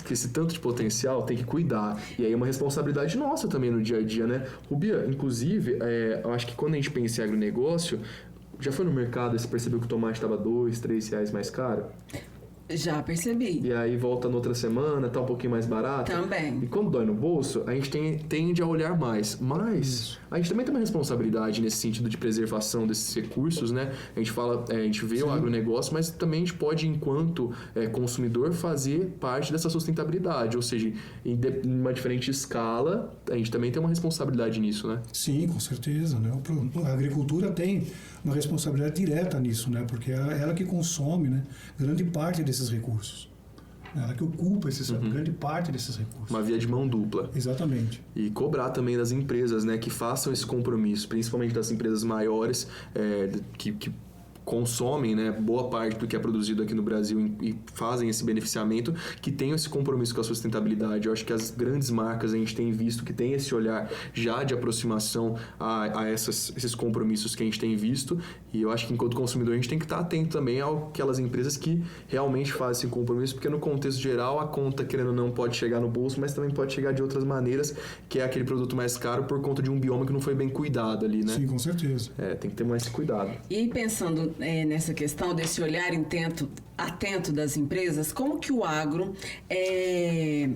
Com esse tanto de potencial, tem que cuidar. E aí é uma responsabilidade nossa também no dia a dia, né? Rubia, inclusive, eu acho que quando a gente pensa em agronegócio, já foi no mercado e você percebeu que o tomate estava R$2, R$3 mais caro? Já percebi. E aí volta na outra semana, tá um pouquinho mais barato. Também. E quando dói no bolso, a gente tende a olhar mais. Mas a gente também tem uma responsabilidade nesse sentido de preservação desses recursos, né? A gente vê o agronegócio, mas também a gente pode, enquanto consumidor, fazer parte dessa sustentabilidade. Ou seja, em uma diferente escala, a gente também tem uma responsabilidade nisso, né? Sim, com certeza, né? A agricultura tem uma responsabilidade direta nisso, né? Porque é ela que consome, né, grande parte desses recursos. Ela que ocupa grande parte desses recursos. Uma via de mão dupla. Exatamente. E cobrar também das empresas, né, que façam esse compromisso, principalmente das empresas maiores, que consomem, né, boa parte do que é produzido aqui no Brasil e fazem esse beneficiamento, que tenham esse compromisso com a sustentabilidade. Eu acho que as grandes marcas a gente tem visto que tem esse olhar já de aproximação a esses compromissos que a gente tem visto, e eu acho que enquanto consumidor a gente tem que estar atento também àquelas empresas que realmente fazem esse compromisso, porque no contexto geral a conta, querendo ou não, pode chegar no bolso, mas também pode chegar de outras maneiras, que é aquele produto mais caro por conta de um bioma que não foi bem cuidado ali, né? Sim, com certeza. Tem que ter mais esse cuidado. E aí, pensando nessa questão desse olhar atento das empresas, como que o agro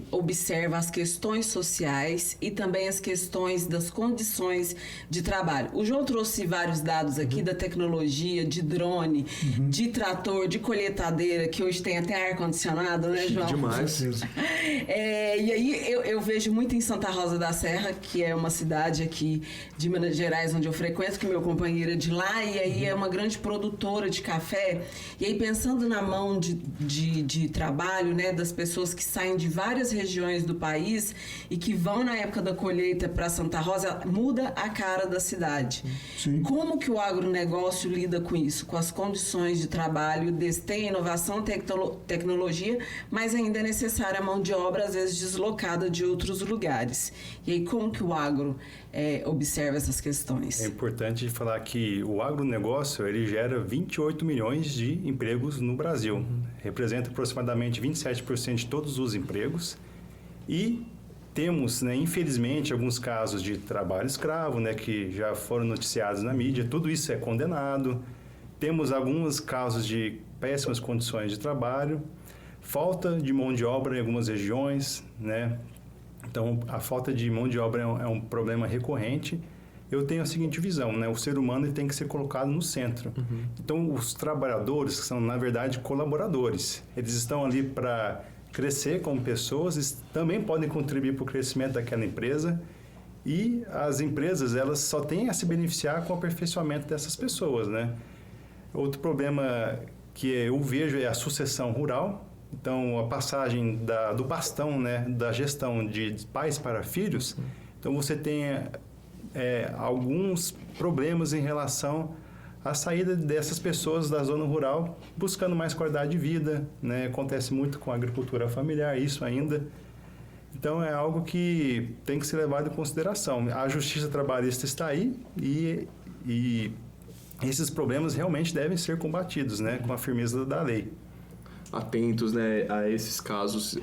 observa as questões sociais e também as questões das condições de trabalho? O João trouxe vários dados aqui da tecnologia, de drone, de trator, de colheitadeira, que hoje tem até ar-condicionado, né, João? Demais. E aí eu vejo muito em Santa Rosa da Serra, que é uma cidade aqui de Minas Gerais, onde eu frequento, que meu companheiro é de lá, e aí é uma grande produtora de café. E aí, pensando na mão de trabalho, né, das pessoas que saem de várias regiões do país e que vão na época da colheita para Santa Rosa, muda a cara da cidade. Sim. Como que o agronegócio lida com isso? Com as condições de trabalho, tem inovação, tecnologia, mas ainda é necessária a mão de obra, às vezes deslocada de outros lugares. E aí, como que o agro observa essas questões? É importante falar que o agronegócio ele gera 28 milhões de empregos no Brasil. Representa aproximadamente 27% de todos os empregos. E temos, né, infelizmente, alguns casos de trabalho escravo, né, que já foram noticiados na mídia. Tudo isso é condenado. Temos alguns casos de péssimas condições de trabalho, falta de mão de obra em algumas regiões, né? Então, a falta de mão de obra é um problema recorrente. Eu tenho a seguinte visão, né? O ser humano ele tem que ser colocado no centro. Então, os trabalhadores, que são, na verdade, colaboradores, eles estão ali para crescer como pessoas, também podem contribuir para o crescimento daquela empresa, e as empresas, elas só têm a se beneficiar com o aperfeiçoamento dessas pessoas, né? Outro problema que eu vejo é a sucessão rural. Então, a passagem do bastão, né, da gestão de pais para filhos, então você tem alguns problemas em relação à saída dessas pessoas da zona rural buscando mais qualidade de vida, né? Acontece muito com a agricultura familiar, isso ainda. Então, é algo que tem que ser levado em consideração. A justiça trabalhista está aí e esses problemas realmente devem ser combatidos, né, com a firmeza da lei. Atentos, né, a esses casos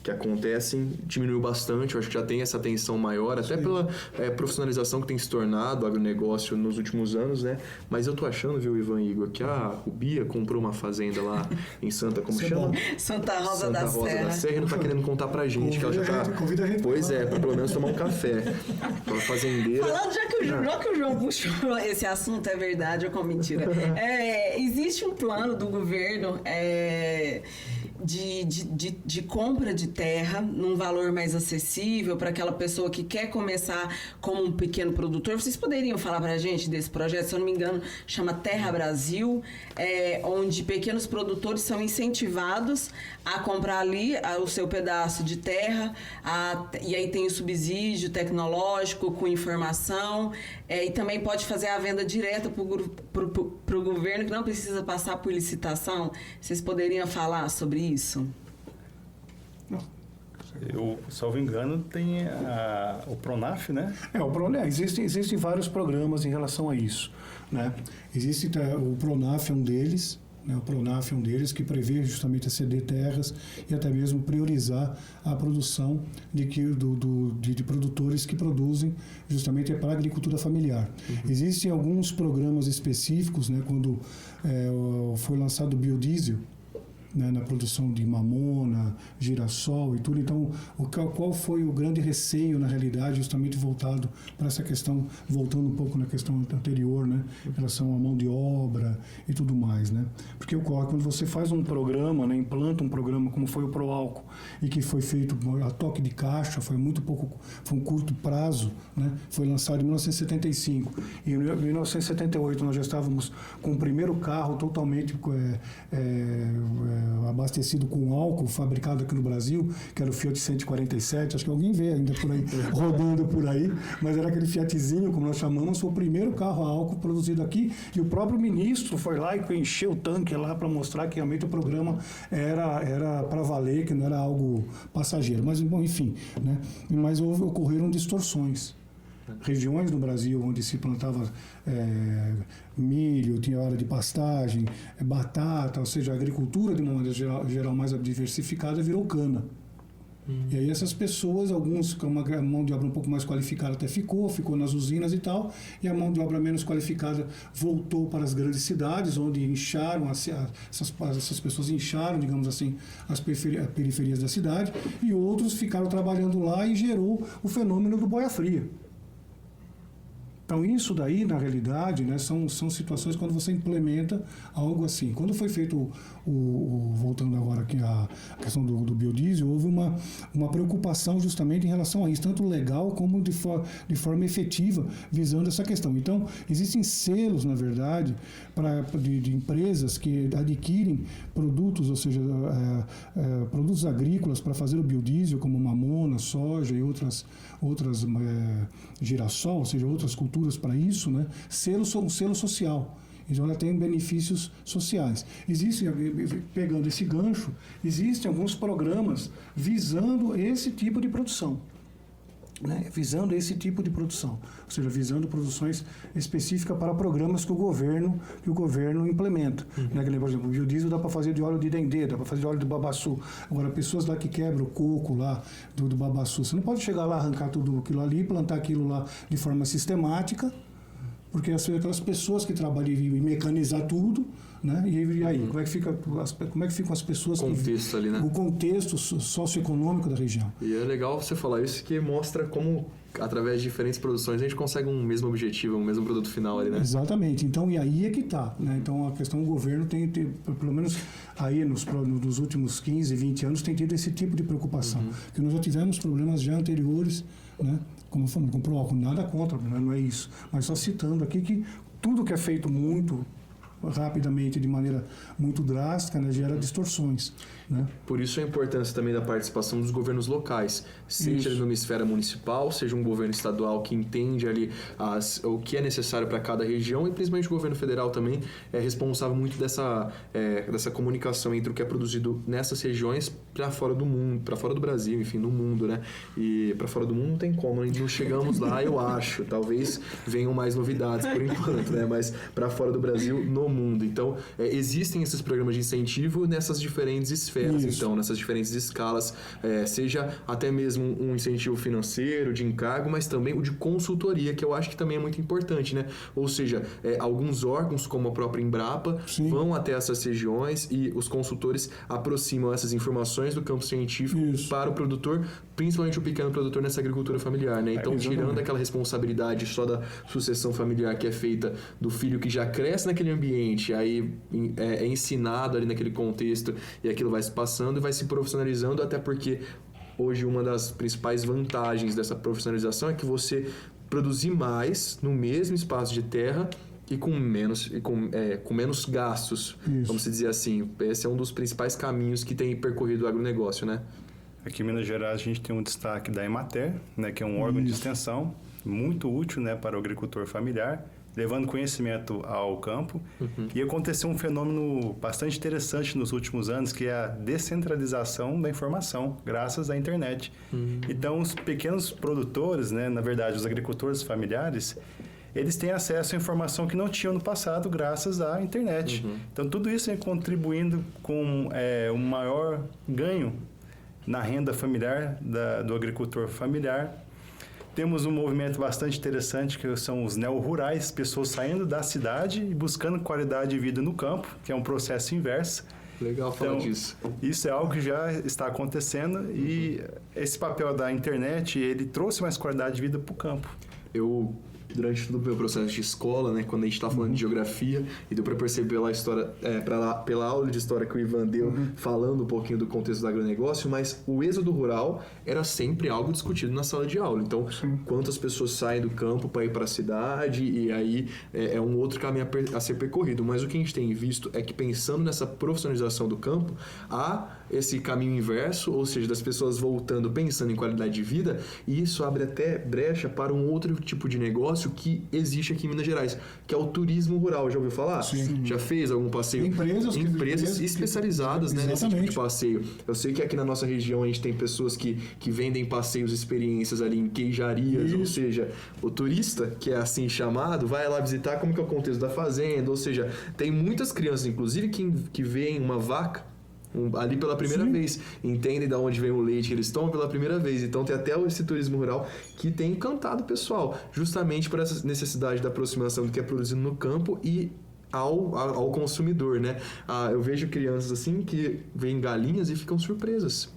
que acontecem, diminuiu bastante. Eu acho que já tem essa atenção maior, até pela profissionalização que tem se tornado o agronegócio nos últimos anos, né? Mas eu tô achando, viu, Ivan e Igor, que a Rubia comprou uma fazenda lá em Santa, como chama? Santa Rosa da Serra. E não tá querendo contar pra gente, que ela já tá... Convida a gente. Pois é, pra pelo menos tomar um café. Uma fazendeira... Falando já que que o João puxou esse assunto, é verdade ou com mentira? Existe um plano do governo de compra de terra num valor mais acessível para aquela pessoa que quer começar como um pequeno produtor. Vocês poderiam falar para a gente desse projeto? Se eu não me engano, chama Terra Brasil, onde pequenos produtores são incentivados a comprar ali o seu pedaço de terra, e aí tem o subsídio tecnológico com informação, e também pode fazer a venda direta para o governo, que não precisa passar por licitação. Vocês poderiam falar sobre isso? Eu, salvo engano, tem o Pronaf, né? O Pronaf, existem vários programas em relação a isso, né? O Pronaf é um deles, né? O Pronaf é um deles que prevê justamente a ceder terras e até mesmo priorizar a produção de produtores que produzem justamente para a agricultura familiar. Existem alguns programas específicos, né? Quando foi lançado o biodiesel, né, na produção de mamona, girassol e tudo. Então, qual foi o grande receio, na realidade, justamente voltado para essa questão, voltando um pouco na questão anterior, né, em relação à mão de obra e tudo mais, né? Porque ocorre, quando você faz um programa, né, implanta um programa como foi o Proálcool, e que foi feito a toque de caixa, foi um curto prazo, né? Foi lançado em 1975. E em 1978 nós já estávamos com o primeiro carro totalmente abastecido com álcool, fabricado aqui no Brasil, que era o Fiat 147, acho que alguém vê ainda por aí, rodando por aí, mas era aquele Fiatzinho, como nós chamamos, foi o primeiro carro a álcool produzido aqui, e o próprio ministro foi lá e encheu o tanque lá para mostrar que realmente o programa era para valer, que não era algo passageiro. Mas, bom, enfim, né? Mas ocorreram distorções. Regiões do Brasil onde se plantava milho, tinha hora de pastagem, batata, ou seja, a agricultura de uma maneira geral mais diversificada virou cana. E aí essas pessoas, alguns com uma mão de obra um pouco mais qualificada até ficou nas usinas e tal, e a mão de obra menos qualificada voltou para as grandes cidades, onde incharam, essas pessoas incharam, digamos assim, as periferias da cidade, e outros ficaram trabalhando lá e gerou o fenômeno do boia fria. Então, isso daí, na realidade, né, são situações quando você implementa algo assim. Quando foi feito, voltando agora aqui à questão do biodiesel, houve uma preocupação justamente em relação a isso, tanto legal como de forma efetiva, visando essa questão. Então, existem selos, na verdade, de empresas que adquirem produtos, ou seja, produtos agrícolas para fazer o biodiesel, como mamona, soja e outras girassol, ou seja, outras culturas para isso, né? Um selo social. Então, ela tem benefícios sociais. Pegando esse gancho, existem alguns programas visando esse tipo de produção. Né? Visando esse tipo de produção, ou seja, visando produções específicas para programas que o governo implementa. Né? Por exemplo, o biodiesel dá para fazer de óleo de dendê, dá para fazer de óleo de babaçu. Agora, pessoas lá que quebram o coco lá do babaçu, você não pode chegar lá, arrancar tudo aquilo ali, plantar aquilo lá de forma sistemática, porque aquelas pessoas que trabalham em mecanizar tudo, né? E aí, como é que ficam as pessoas? Contexto ali, né? O contexto socioeconômico da região. E é legal você falar isso, que mostra como, através de diferentes produções, a gente consegue um mesmo objetivo, um mesmo produto final ali, né? Exatamente. Então, e aí é que está, né? Então, a questão do governo tem, pelo menos aí nos últimos 15, 20 anos, tem tido esse tipo de preocupação. Porque nós já tivemos problemas já anteriores, né? Como eu falei, comprou álcool, nada contra, não é isso. Mas só citando aqui que tudo que é feito muito rapidamente, de maneira muito drástica, né, gera distorções. Né? Por isso a importância também da participação dos governos locais, seja numa esfera municipal, seja um governo estadual que entende ali o que é necessário para cada região, e principalmente o governo federal também é responsável muito dessa comunicação entre o que é produzido nessas regiões para fora do mundo, para fora do Brasil, enfim, no mundo, né? E para fora do mundo não tem como, ainda não chegamos lá, eu acho. Talvez venham mais novidades por enquanto, né? Mas para fora do Brasil, no no mundo. Então, existem esses programas de incentivo nessas diferentes esferas, então, nessas diferentes escalas, seja até mesmo um incentivo financeiro, de encargo, mas também o de consultoria, que eu acho que também é muito importante, né? Ou seja, alguns órgãos, como a própria Embrapa, vão até essas regiões e os consultores aproximam essas informações do campo científico para o produtor, principalmente o pequeno produtor nessa agricultura familiar, né? Então, tirando aquela responsabilidade só da sucessão familiar que é feita do filho que já cresce naquele ambiente, aí é ensinado ali naquele contexto e aquilo vai se passando e vai se profissionalizando, até porque hoje uma das principais vantagens dessa profissionalização é que você produzir mais no mesmo espaço de terra e com menos gastos, vamos dizer assim. Esse é um dos principais caminhos que tem percorrido o agronegócio, né? Aqui em Minas Gerais a gente tem um destaque da Emater, né, que é um órgão de extensão muito útil, né, para o agricultor familiar, levando conhecimento ao campo. E aconteceu um fenômeno bastante interessante nos últimos anos, que é a descentralização da informação, graças à internet. Então, os pequenos produtores, né, na verdade, os agricultores familiares, eles têm acesso à informação que não tinham no passado, graças à internet. Então, tudo isso vem contribuindo com um maior ganho na renda familiar do agricultor familiar. Temos um movimento bastante interessante, que são os neo-rurais, pessoas saindo da cidade e buscando qualidade de vida no campo, que é um processo inverso. Legal falar disso. Isso é algo que já está acontecendo e esse papel da internet, ele trouxe mais qualidade de vida para o campo. Durante todo o meu processo de escola, né, quando a gente está falando de geografia, e deu para perceber pela história, pela aula de história que o Ivan deu, falando um pouquinho do contexto do agronegócio, mas o êxodo rural era sempre algo discutido na sala de aula. Então, quantas pessoas saem do campo para ir para a cidade, e aí é um outro caminho a ser percorrido. Mas o que a gente tem visto é que, pensando nessa profissionalização do campo, há esse caminho inverso, ou seja, das pessoas voltando, pensando em qualidade de vida, e isso abre até brecha para um outro tipo de negócio que existe aqui em Minas Gerais, que é o turismo rural. Já ouviu falar? Sim. Já fez algum passeio? Empresas especializadas, né, nesse tipo de passeio. Eu sei que aqui na nossa região a gente tem pessoas que vendem passeios, experiências ali em queijarias, ou seja, o turista, que é assim chamado, vai lá visitar como que é o contexto da fazenda, ou seja, tem muitas crianças, inclusive, que veem uma vaca ali pela primeira vez, entendem de onde vem o leite que eles tomam pela primeira vez. Então tem até esse turismo rural que tem encantado o pessoal, justamente por essa necessidade da aproximação do que é produzido no campo e ao consumidor, né? Eu vejo crianças assim que veem galinhas e ficam surpresas.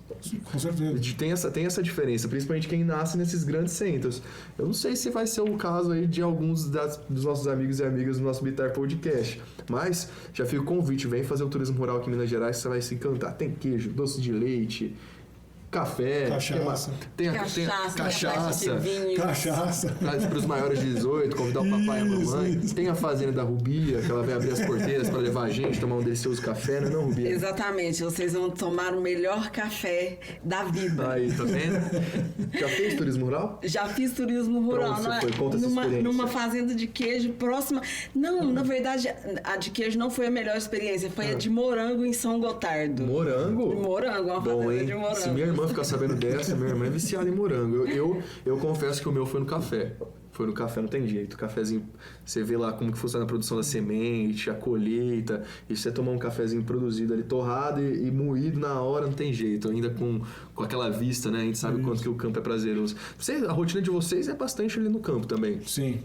Com certeza. Tem essa diferença, principalmente quem nasce nesses grandes centros. Eu não sei se vai ser o caso aí de alguns dos nossos amigos e amigas do nosso Bitar Podcast, mas já fica o convite, vem fazer o turismo rural aqui em Minas Gerais, você vai se encantar. Tem queijo, doce de leite, café, cachaça, para os maiores de 18, convidar o papai e a mamãe. Tem a fazenda da Rubia, que ela vai abrir as porteiras para levar a gente, tomar um delicioso café, não, Rubia? Exatamente, vocês vão tomar o melhor café da vida. Aí, tá vendo? Já fez turismo rural? Já fiz turismo rural. Conta essa experiência. Numa fazenda de queijo próxima. Não, na verdade, a de queijo não foi a melhor experiência, foi a de morango em São Gotardo. Morango? Morango, uma fazenda de morango. Se minha irmã ficar sabendo dessa, minha irmã é viciada em morango. Eu confesso que o meu foi no café. Foi no café, não tem jeito. O cafezinho, você vê lá como que funciona a produção da semente, a colheita, e você tomar um cafezinho produzido ali, torrado e moído na hora, não tem jeito. Ainda com aquela vista, né? A gente sabe o quanto que o campo é prazeroso. A rotina de vocês é bastante ali no campo também. Sim,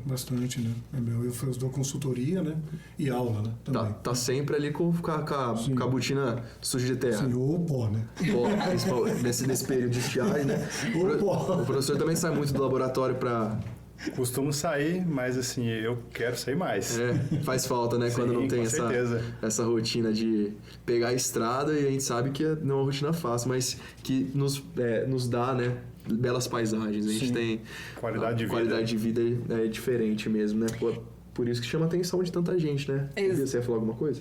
bastante, né? Eu dou consultoria, né? E aula, né? Também. Tá sempre ali com a botina suja de terra. Sim, ou pó, né? Pó, nesse período de estiagem, né? O professor também sai muito do laboratório para... Costumo sair, mas assim, eu quero sair mais. Faz falta, né? Quando não tem essa rotina de pegar a estrada, e a gente sabe que não é uma rotina fácil, mas que nos dá, né, belas paisagens. A gente tem... Qualidade de vida é diferente mesmo, né? Por isso que chama a atenção de tanta gente, né? Você ia falar alguma coisa?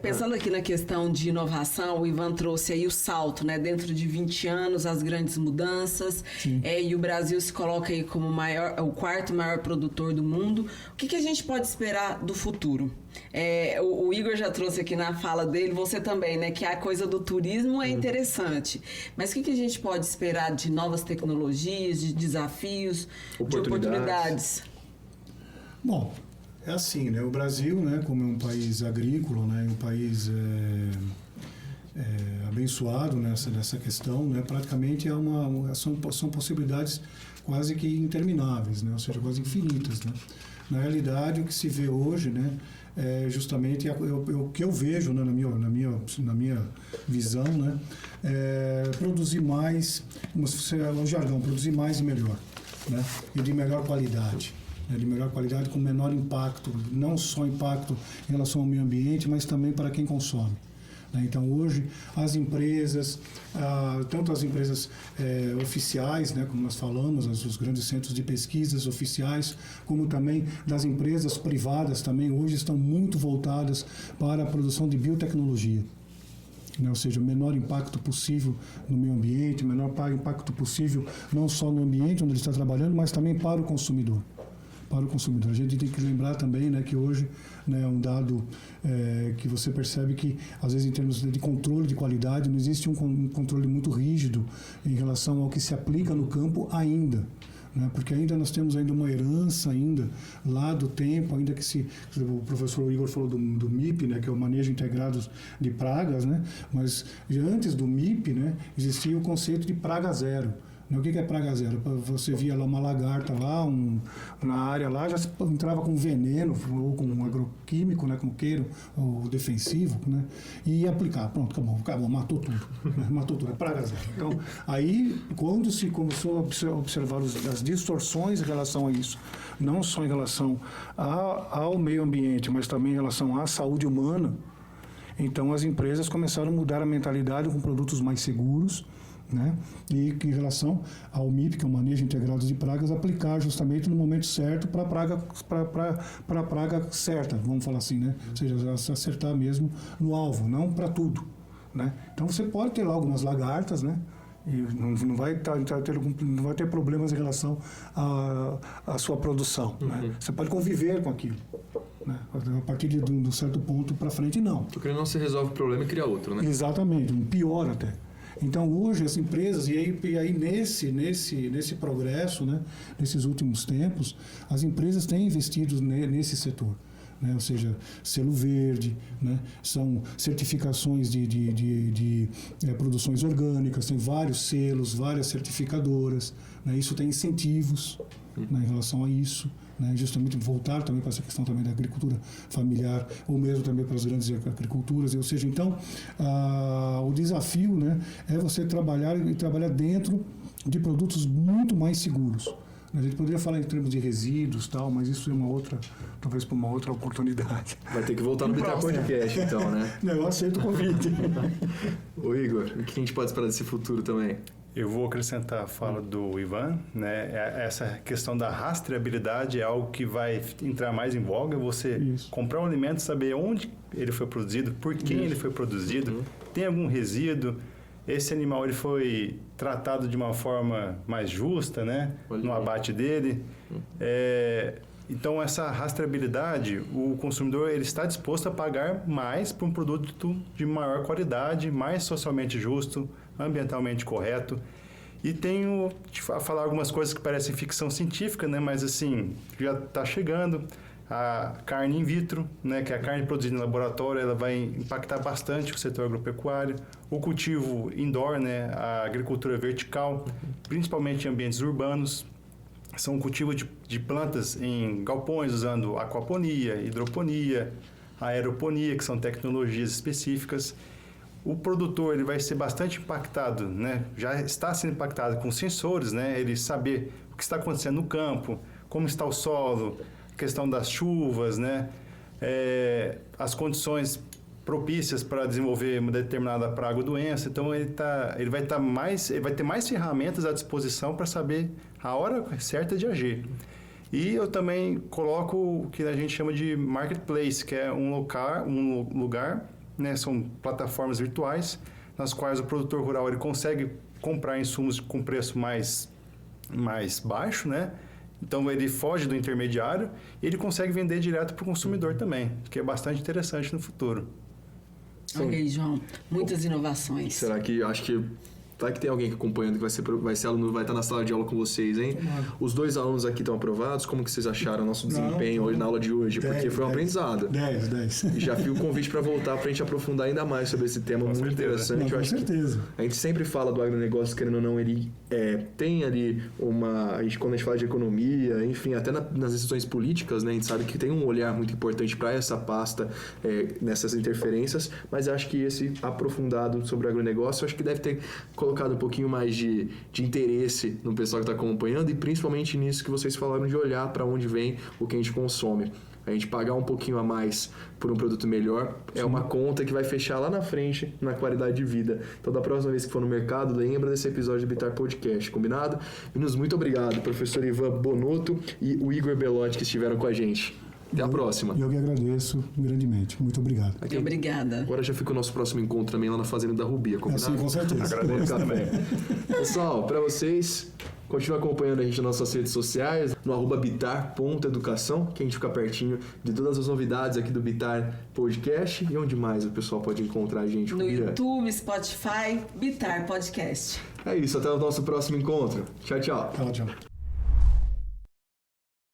Pensando aqui na questão de inovação, o Ivan trouxe aí o salto, né? Dentro de 20 anos, as grandes mudanças. E o Brasil se coloca aí como o quarto maior produtor do mundo. O que a gente pode esperar do futuro? O Igor já trouxe aqui na fala dele, você também, né? Que a coisa do turismo é interessante. Mas o que a gente pode esperar de novas tecnologias, de desafios, de oportunidades? Bom, É assim, né? O Brasil, né, como é um país agrícola, né, um país abençoado nessa questão, né, praticamente são possibilidades quase que intermináveis, né, ou seja, quase infinitas, né. Na realidade, o que se vê hoje, né, é justamente o que eu vejo, né, na minha visão, né, produzir mais, o jargão, produzir mais e melhor, né, e de melhor qualidade. De melhor qualidade, com menor impacto, não só impacto em relação ao meio ambiente, mas também para quem consome. Então, hoje, as empresas, tanto as empresas oficiais, né, como nós falamos, os grandes centros de pesquisas oficiais, como também das empresas privadas também, hoje estão muito voltadas para a produção de biotecnologia. Ou seja, o menor impacto possível no meio ambiente, o menor impacto possível não só no ambiente onde ele está trabalhando, mas também para o consumidor. Para o consumidor. A gente tem que lembrar também, né, que hoje, né, um dado que você percebe que, às vezes, em termos de controle de qualidade, não existe um controle muito rígido em relação ao que se aplica no campo ainda. Né, porque ainda nós temos ainda uma herança ainda lá do tempo, ainda que o professor Igor falou do MIP, né, que é o Manejo Integrado de Pragas, né, mas antes do MIP, né, existia o conceito de praga zero. O que é praga zero? Você via lá uma lagarta lá, na área lá, já entrava com veneno ou com um agroquímico, né, como queiro, ou defensivo, né, e ia aplicar. Pronto, acabou, matou tudo. Matou tudo, é praga zero. Então, aí, quando se começou a observar as distorções em relação a isso, não só em relação ao meio ambiente, mas também em relação à saúde humana, então as empresas começaram a mudar a mentalidade com produtos mais seguros, né? E em relação ao MIP, que é o Manejo Integrado de Pragas, aplicar justamente no momento certo para a praga certa, vamos falar assim, né? Ou seja, acertar mesmo no alvo, não para tudo, né? Então você pode ter lá algumas lagartas, né? E não vai ter problemas em relação à sua produção, né? Você pode conviver com aquilo, né? A partir de um certo ponto para frente, não. Porque não se resolve o problema e cria outro, né? Exatamente, um pior até. Então, hoje, as empresas, e aí nesse progresso, né, nesses últimos tempos, as empresas têm investido nesse setor. Né, ou seja, selo verde, né, são certificações de produções orgânicas, tem vários selos, várias certificadoras, né, isso tem incentivos, né, em relação a isso, né, justamente voltar também para essa questão também da agricultura familiar, ou mesmo também para as grandes agriculturas, ou seja, então, o desafio, né, é você trabalhar dentro de produtos muito mais seguros. A gente poderia falar em termos de resíduos e tal, mas isso é talvez para uma outra oportunidade. Vai ter que voltar no Bitar Podcast, então, né? Não, eu aceito o convite. Ô Igor, o que a gente pode esperar desse futuro também? Eu vou acrescentar a fala do Ivan, né? Essa questão da rastreabilidade é algo que vai entrar mais em voga. Você comprar um alimento, saber onde ele foi produzido, por quem ele foi produzido, tem algum resíduo, esse animal ele foi tratado de uma forma mais justa, né? No abate dele. Então, essa rastreabilidade, o consumidor ele está disposto a pagar mais por um produto de maior qualidade, mais socialmente justo, ambientalmente correto. E tenho a falar algumas coisas que parecem ficção científica, né? Mas assim, já está chegando. A carne in vitro, né? Que é a carne produzida em laboratório, ela vai impactar bastante o setor agropecuário. O cultivo indoor, né? A agricultura vertical, principalmente em ambientes urbanos. São o cultivo de plantas em galpões usando aquaponia, hidroponia, aeroponia, que são tecnologias específicas. O produtor ele vai ser bastante impactado, né? Já está sendo impactado com sensores, né? Ele saber o que está acontecendo no campo, como está o solo, a questão das chuvas, né? As condições propícias para desenvolver uma determinada praga ou doença. Então ele vai ter mais ferramentas à disposição para saber a hora certa de agir. E eu também coloco o que a gente chama de marketplace, que é um lugar, né, são plataformas virtuais nas quais o produtor rural ele consegue comprar insumos com preço mais baixo, né? Então ele foge do intermediário e ele consegue vender direto para o consumidor também, que é bastante interessante no futuro. Olha aí, João, muitas inovações. Será que, acho que Vai que tem alguém acompanhando que vai ser aluno, vai estar na sala de aula com vocês, hein? Os 2 alunos aqui estão aprovados. Como que vocês acharam o nosso desempenho hoje na aula de hoje? Porque foi um aprendizado. 10. E já fica o convite para voltar para a gente aprofundar ainda mais sobre esse tema muito interessante. Não, Eu acho com certeza. que a gente sempre fala do agronegócio, querendo ou não, ele tem ali quando a gente fala de economia, enfim, até nas decisões políticas, né? A gente sabe que tem um olhar muito importante para essa pasta nessas interferências, mas acho que esse aprofundado sobre o agronegócio, acho que deve ter colocado um pouquinho mais de interesse no pessoal que está acompanhando e principalmente nisso que vocês falaram de olhar para onde vem o que a gente consome. A gente pagar um pouquinho a mais por um produto melhor é uma conta que vai fechar lá na frente na qualidade de vida. Então, da próxima vez que for no mercado, lembra desse episódio do Bitar Podcast, combinado? Meninos, muito obrigado, professor Ivan Bonotto e o Igor Belotti que estiveram com a gente. Até a próxima. Eu que agradeço grandemente. Muito obrigado. Obrigada. Agora já fica o nosso próximo encontro também lá na Fazenda da Rubia, combinado? Sim, com certeza. Agradeço também. Pessoal, para vocês, continue acompanhando a gente nas nossas redes sociais, no @bitar.educação, que a gente fica pertinho de todas as novidades aqui do Bitar Podcast. E onde mais o pessoal pode encontrar a gente? No YouTube, Spotify, Bitar Podcast. É isso, até o nosso próximo encontro. Tchau, tchau. Tchau.